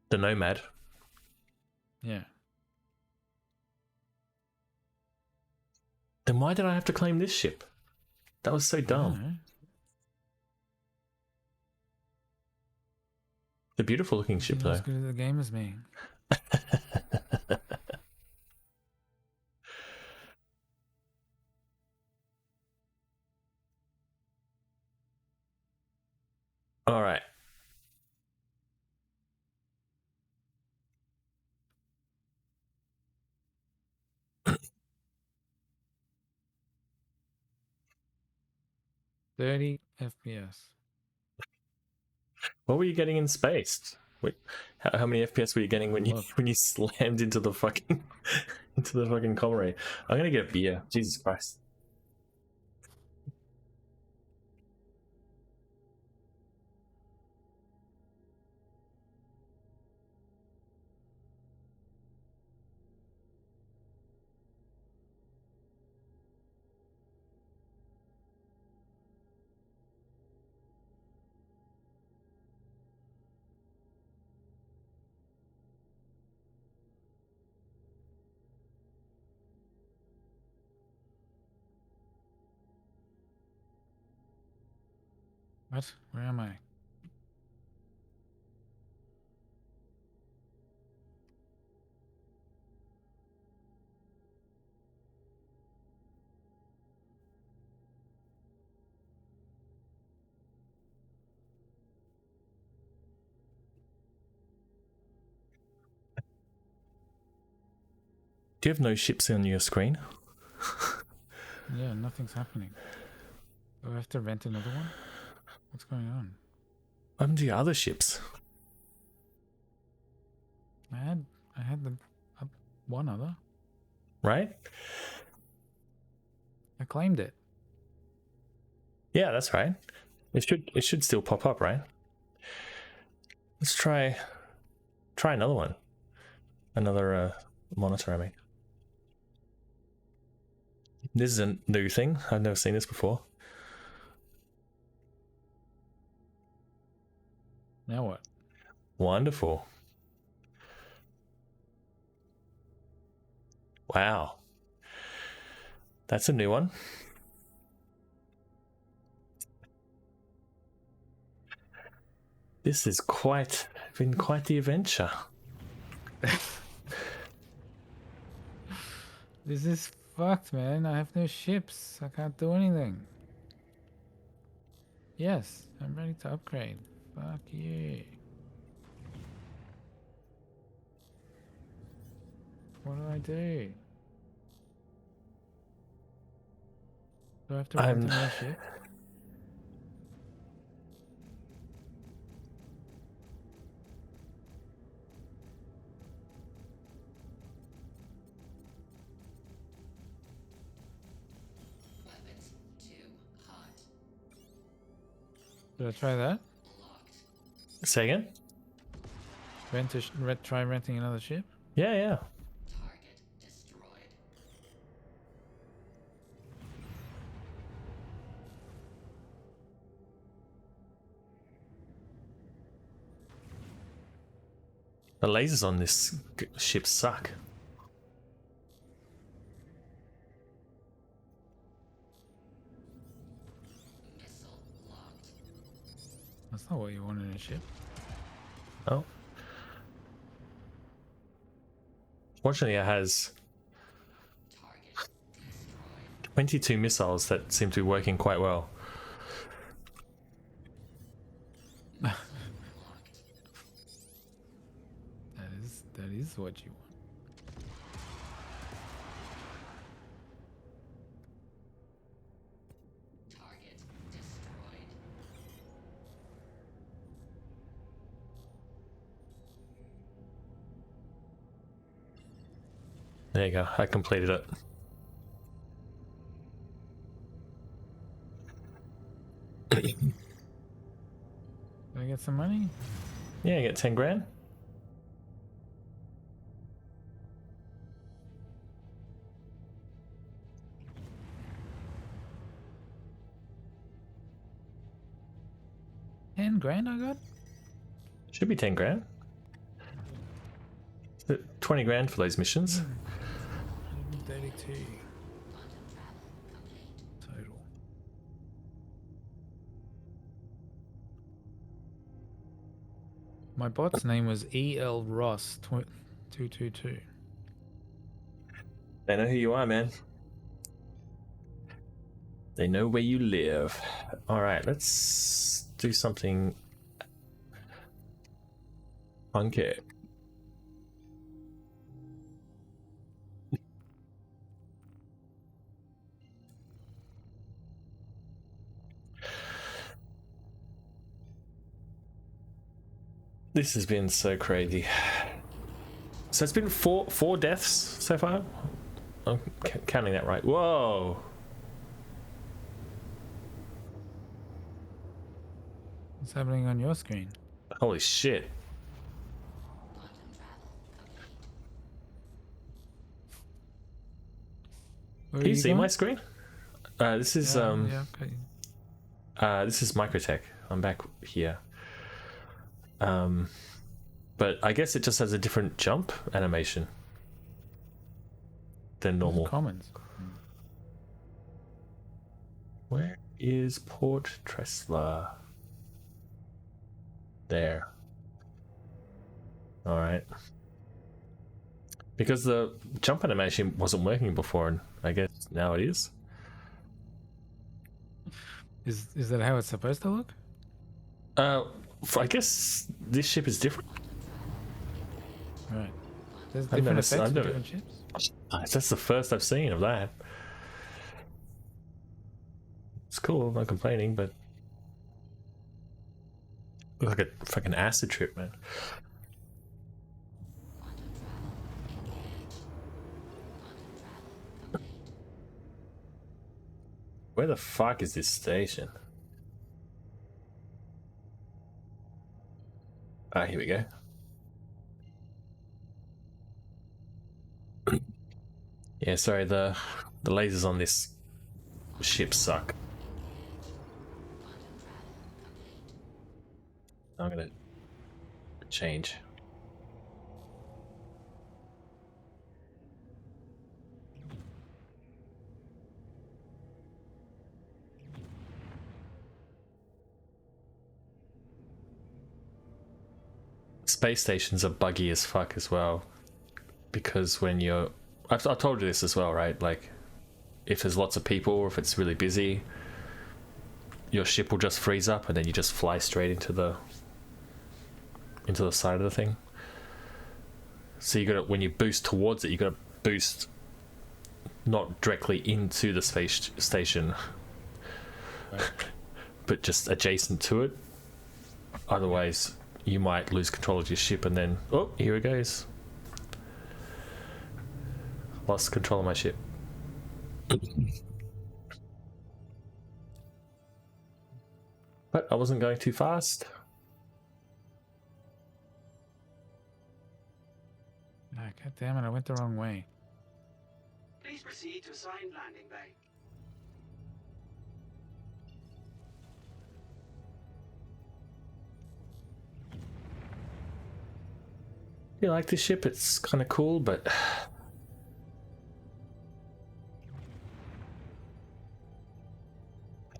the Nomad.
Yeah.
Then why did I have to claim this ship? That was so dumb. The beautiful looking ship, though.
As good at the game as me.
All right.
.30 FPS.
What were you getting in space? Wait, how many FPS were you getting when you
Look.
when you slammed into the fucking into the fucking comrade? I'm gonna get a beer. Jesus Christ.
What? Where am I?
Do you have no ships on your screen?
Yeah, nothing's happening. Do I have to rent another one? What's going on?
What happened to your other ships?
I had the one other.
Right?
I claimed it.
Yeah, that's right. It should still pop up, right? Let's try another one. Another monitor, I mean. This is a new thing. I've never seen this before.
Now what?
Wonderful. Wow. That's a new one. This has been quite the adventure.
This is fucked, man. I have no ships. I can't do anything. Yes, I'm ready to upgrade. Fuck you. What do I do? Do I have to rent another ship?
Weapons too hot.
Did I try that?
Locked.
Say again?
Try renting another ship?
Yeah, yeah.
Target destroyed.
The lasers on this ship suck.
Missile locked.
That's not what you want in a ship.
Oh. Fortunately, it has
Target destroyed.
22 missiles that seem to be working quite well.
Locked.
That is what you want.
Target destroyed.
There you go. I completed it.
Did I get some money?
Yeah, you get 10 grand.
$10,000 I got?
Should be 10 grand. 20 grand for those missions.
32
Quantum travel complete.
total. My bot's name was EL Ross 222.
They know who you are, man. They know where you live. Alright, let's do something funky. This has been so crazy. So it's been four deaths so far. I'm counting that right. Whoa.
What's happening on your screen?
Holy shit.
Quantum travel complete.
Where
Can
are
you see
going?
my screen? This is
Yeah, okay.
this is Microtech. I'm back here. But I guess it just has a different jump animation than
Those are
normal.
commons.
Where is Port Tressler? There. Alright. Because the jump animation wasn't working before, and I guess now it is.
Is that how it's supposed to look?
I guess this ship is different.
Right. There's
I've
different
never
effects
I've
for
never-
different ships.
That's the first I've seen of that. It's cool, I'm not complaining, but looks like a fucking acid trip, man.
Quantum travel engaged. Quantum travel complete.
Where the fuck is this station? Ah, here we go. Yeah, sorry, the lasers on this ship suck.
Quantum travel complete.
I'm gonna change. Space stations are buggy as fuck as well, because when you're I've told you this as well, right? Like if there's lots of people or if it's really busy, your ship will just freeze up and then you just fly straight into the side of the thing. So you gotta, when you boost towards it, you gotta boost not directly into the space station,
Right.
but just adjacent to it. Otherwise you might lose control of your ship and then, oh, here it goes. Lost control of my ship. But I wasn't going too fast.
Ah, God damn it, I went the wrong way.
Please proceed to assigned landing bay.
You like this ship? It's kind of cool, but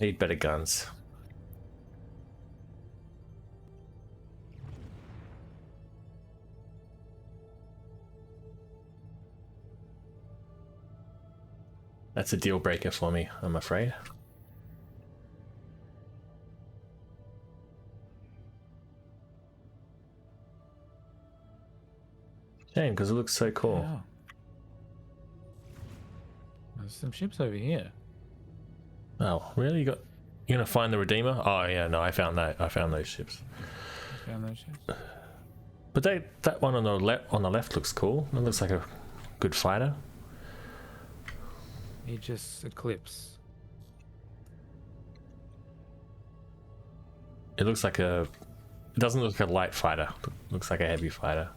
I need better guns. That's a deal breaker for me, I'm afraid. Shame, because it looks so cool.
Oh. There's some ships over here.
Oh, really? You're gonna find the Redeemer? Oh yeah, no, I found that. I found those ships.
You found those ships?
But that one on the left looks cool. It looks like a good fighter.
Aegis Eclipse.
It looks like a. It doesn't look like a light fighter. It looks like a heavy fighter.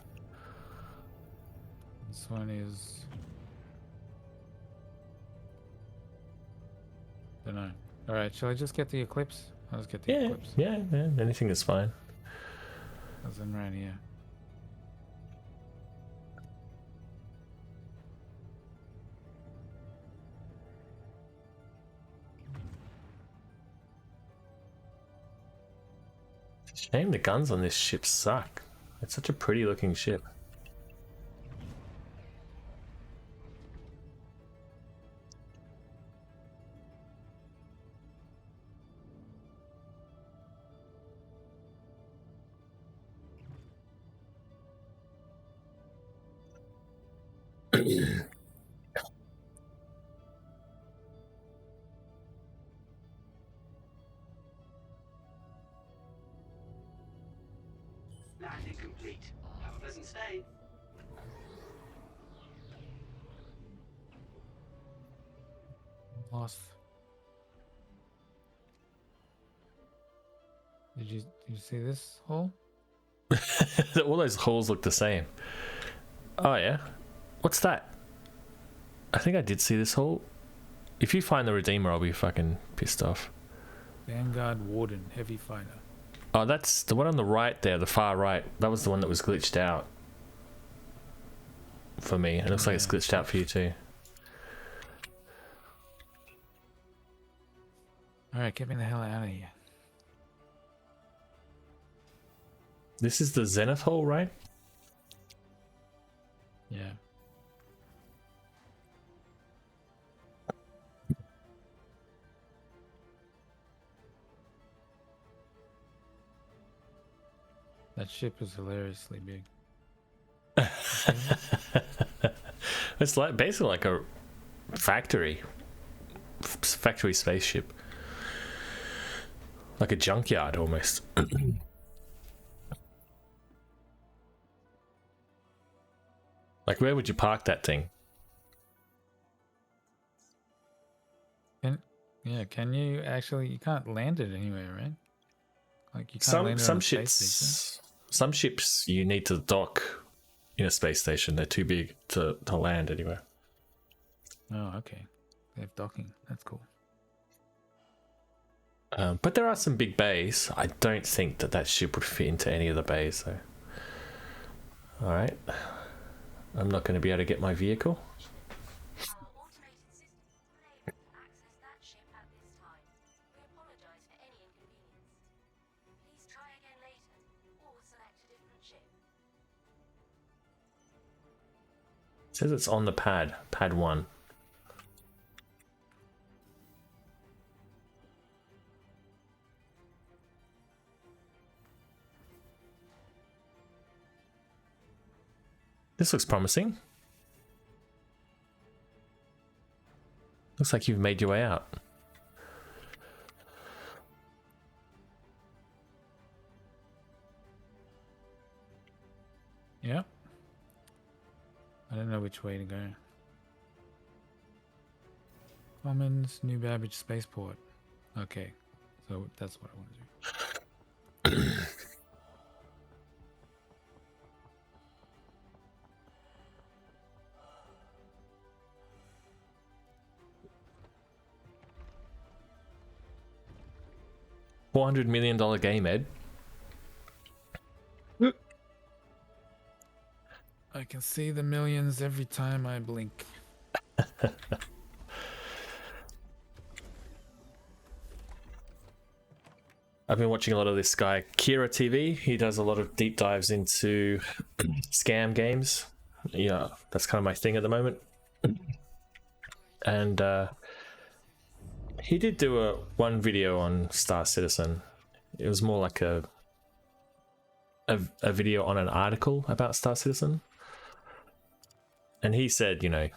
This one is... Don't know. Alright, shall I just get the Eclipse? I'll just get the Eclipse.
Yeah. Anything is fine.
Because I'm right here.
Shame the guns on this ship suck. It's such a pretty looking ship.
Landing
Lost. Did you see this hole?
All those holes look the same. Oh yeah, what's that? I think I did see this hole. If you find the Redeemer, I'll be fucking pissed off.
Vanguard Warden Heavy Fighter.
Oh, that's the one on the right there, the far right. That was the one that was glitched out for me. It looks like it's glitched out for you too.
Alright, get me the hell out of here.
This is the Zenith Hall, right?
Yeah. That ship is hilariously big.
It's like basically like a factory spaceship, like a junkyard almost. Like, where would you park that thing?
Can you actually? You can't land it anywhere, right? Like you can't land it on a space station.
Some ships you need to dock in a space station. They're too big to land anywhere.
Oh, okay. They have docking. That's cool.
But there are some big bays. I don't think that ship would fit into any of the bays, though. All right. I'm not going to be able to get my vehicle.
Our automated system is unable to access that ship at this time. We apologize for any inconvenience. Please try again later, or select a different ship.
It says it's on the pad 1. This looks promising. Looks like you've made your way out.
Yeah. I don't know which way to go. Commons, New Babbage Spaceport. Okay, so that's what I want to do.
$400 million game, Ed.
I can see the millions every time I blink.
I've been watching a lot of this guy, Kira TV. He does a lot of deep dives into scam games. Yeah, that's kind of my thing at the moment. And he did do one video on Star Citizen. It was more like a video on an article about Star Citizen. And he said, you know,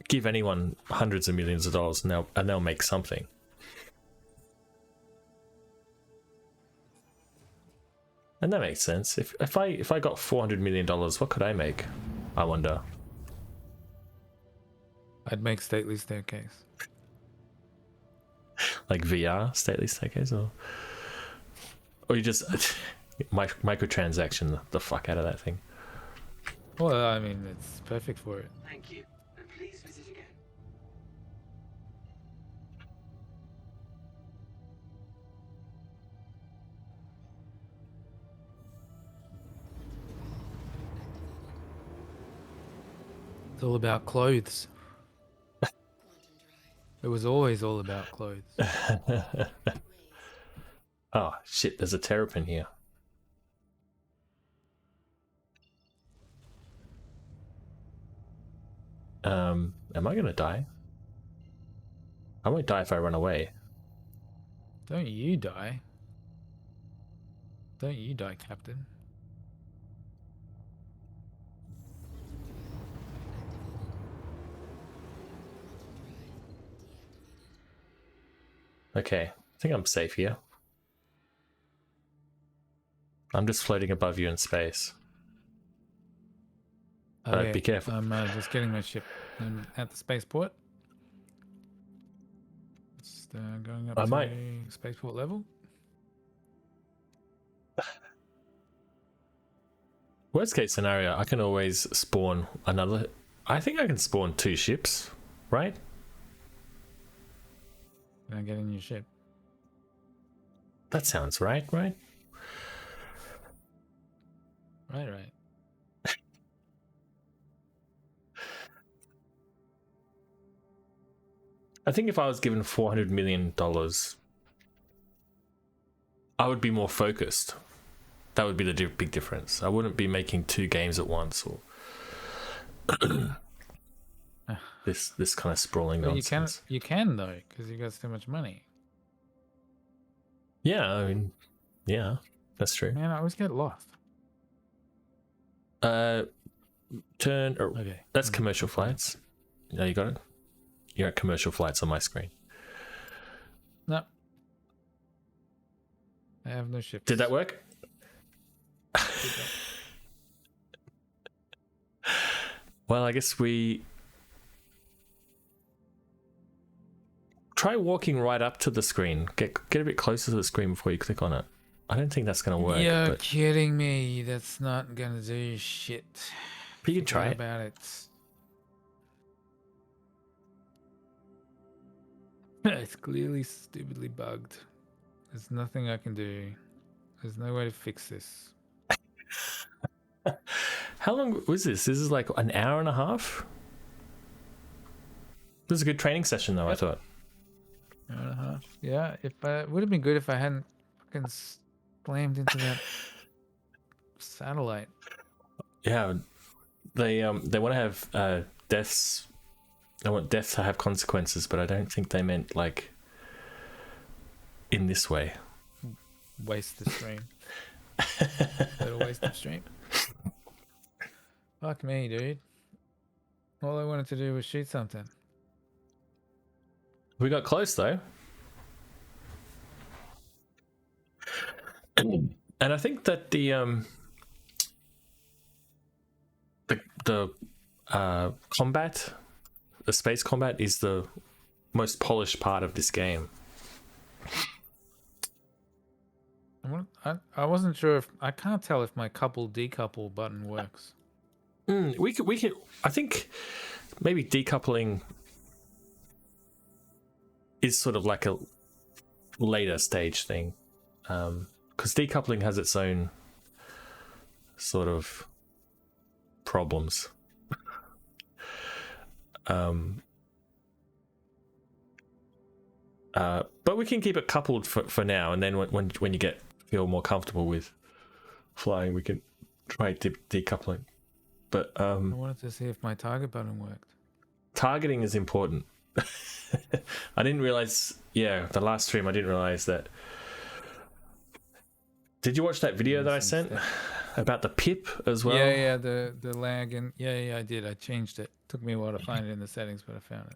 give anyone hundreds of millions of dollars and they'll make something. And that makes sense. If I got $400 million, what could I make? I wonder.
I'd make Stately Staircase.
Like VR Stately Staircase, or you just microtransaction the fuck out of that thing.
Well, I mean, it's perfect for it.
Thank you, and please visit again.
It's all about clothes. It was always all about clothes.
Oh shit, there's a terrapin here. Am I gonna die? I won't die if I run away.
Don't you die. Don't you die, Captain.
Okay, I think I'm safe here. I'm just floating above you in space. But be careful.
I'm just getting my ship at the spaceport. Just going up
I
to
might.
spaceport level.
Worst case scenario, I can always spawn another. I think I can spawn 2 ships, right?
Can I get in your ship?
That sounds right, right?
Right.
I think if I was given $400 million, I would be more focused. That would be the big difference. I wouldn't be making 2 games at once or this kind of sprawling
But
nonsense.
you can though, because you got so much money.
Yeah, I mean, yeah, that's true.
Man, I always get lost.
Turn.
Okay.
That's commercial flights. No, you got it. You're at commercial flights on my screen.
No. I have no ships.
Did that work? Well, I guess we try walking right up to the screen. Get a bit closer to the screen before you click on it. I don't think that's going to work.
You're
but
kidding me. That's not gonna do shit.
you can try
Forget
it.
about it. It's clearly stupidly bugged. There's nothing I can do. There's no way to fix this.
How long was this? This is like an hour and a half? This is a good training session, though, I thought.
Hour and a half. Yeah, if it would have been good if I hadn't fucking slammed into that satellite.
Yeah, they want to have deaths. They want death to have consequences, but I don't think they meant like in this way.
Waste the stream. Total waste of stream. Fuck me, dude. All I wanted to do was shoot something.
We got close though. And I think that the combat, the space combat, is the most polished part of this game.
I wasn't sure if I can't tell if my couple decouple button works.
We could. I think maybe decoupling is sort of like a later stage thing, because decoupling has its own sort of problems. But we can keep it coupled for now, and then when you feel more comfortable with flying, we can try decoupling. But
I wanted to see if my target button worked.
targeting is important. I didn't realize. Yeah, the last stream I didn't realize that. Did you watch that video that I sent about the pip as well?
Yeah, the lag and yeah, I did. I changed it. Took me a while to find it in the settings, but I found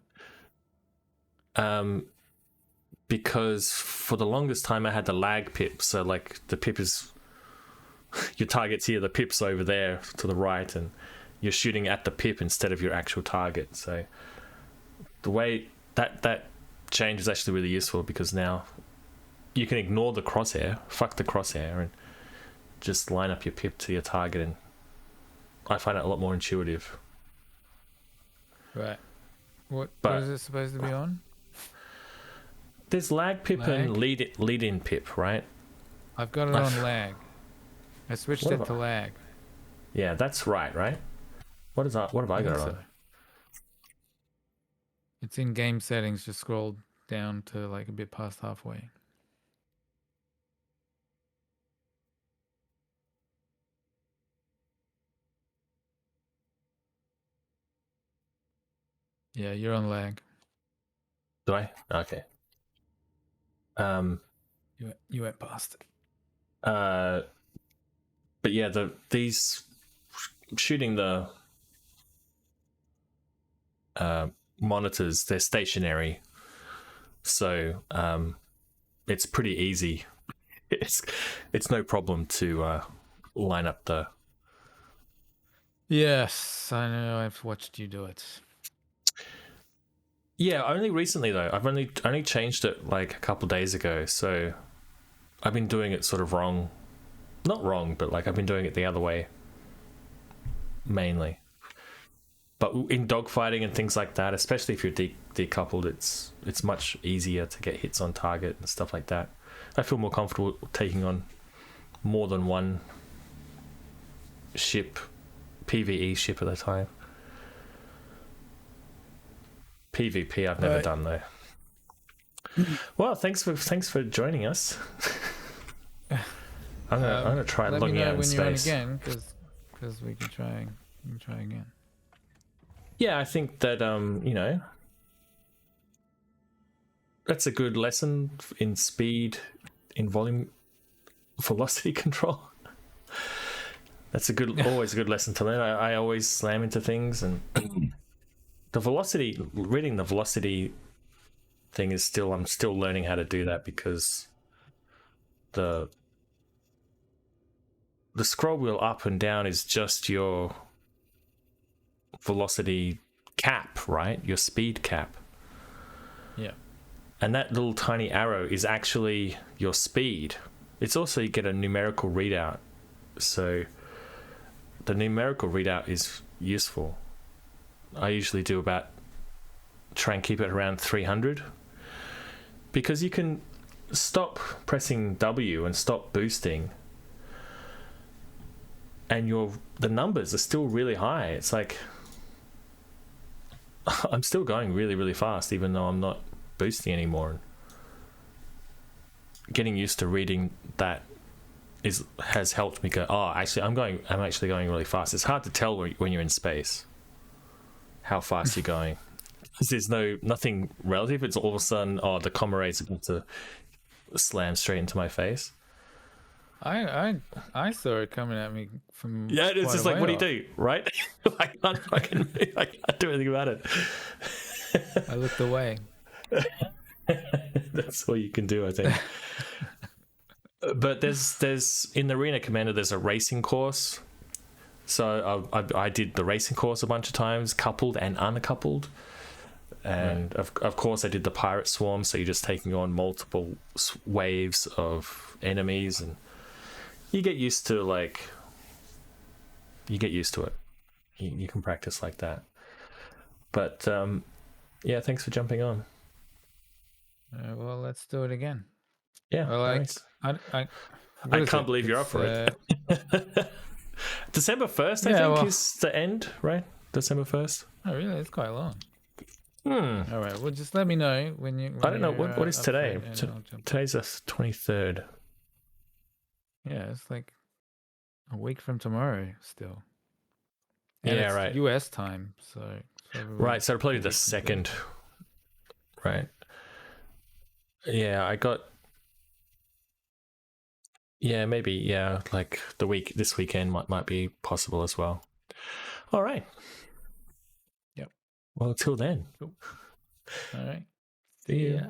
it.
Because for the longest time I had the lag pip, so like the pip is your target's here, the pip's over there to the right, and you're shooting at the pip instead of your actual target. So the way that change is actually really useful, because now you can ignore the crosshair, fuck the crosshair, and just line up your pip to your target, and I find it a lot more intuitive.
Right. What
But-
is it supposed to be on?
There's lag pip and lead in pip, right?
I've got it on lag. I switched
What
it
have
to lag.
Yeah, that's right? What have I got it
think
on?
so. It's in game settings. Just scroll down to like a bit past halfway. Yeah, you're on lag.
Do I? Okay.
You went past it.
But yeah, these shooting the monitors, they're stationary, so it's pretty easy. It's no problem to line up the.
Yes, I know. I've watched you do it.
Yeah, only recently though. I've only changed it like a couple days ago, so I've been doing it sort of wrong. Not wrong, but like I've been doing it the other way mainly. But in dogfighting and things like that, especially if you're decoupled, it's much easier to get hits on target and stuff like that. I feel more comfortable taking on more than one ship, PvE ship at a time. PvP I've never done though. Well, thanks for joining us. I'm gonna try
Let me
logging
know
out in
when you're on
space.
again, because we can try again.
Yeah, I think that you know, that's a good lesson in speed, in volume, velocity control. That's always a good lesson to learn. I always slam into things, and the velocity, reading the velocity thing is I'm still learning how to do that, because the scroll wheel up and down is just your velocity cap, right? Your speed cap.
Yeah.
And that little tiny arrow is actually your speed. It's also, you get a numerical readout. So the numerical readout is useful. I usually do try and keep it around 300, because you can stop pressing W and stop boosting, and the numbers are still really high. It's like I'm still going really, really fast, even though I'm not boosting anymore. Getting used to reading that has helped me go, oh, actually I'm actually going really fast. It's hard to tell when you're in space how fast you're going, because there's nothing relative. It's all of a sudden, oh, the comma rate's about to slam straight into my face.
I saw it coming at me from
It's just like, what do you
off.
do, right? I can't do anything about it.
I looked away.
That's all you can do, I think. But there's in the Arena Commander, there's a racing course. So I did the racing course a bunch of times, coupled and uncoupled. And of course I did the pirate swarm, so you're just taking on multiple waves of enemies, and you get used to it. You can practice like that. But yeah, thanks for jumping on.
Well, let's do it again.
Yeah,
Well,
nice.
I
can't believe you're up for it. December 1st, I think, is the end, right? December 1st.
Oh, really? It's quite long.
All
right. Well, just let me know when you.
I don't know what is today. Today's the 23rd.
Yeah, it's like a week from tomorrow still. And
yeah,
it's
right.
US time, so
right. So probably the 2nd. Right. Yeah, I got. Yeah, maybe. Yeah, like this weekend might be possible as well. All right.
Yep.
Well, till then.
Cool. All right.
See ya.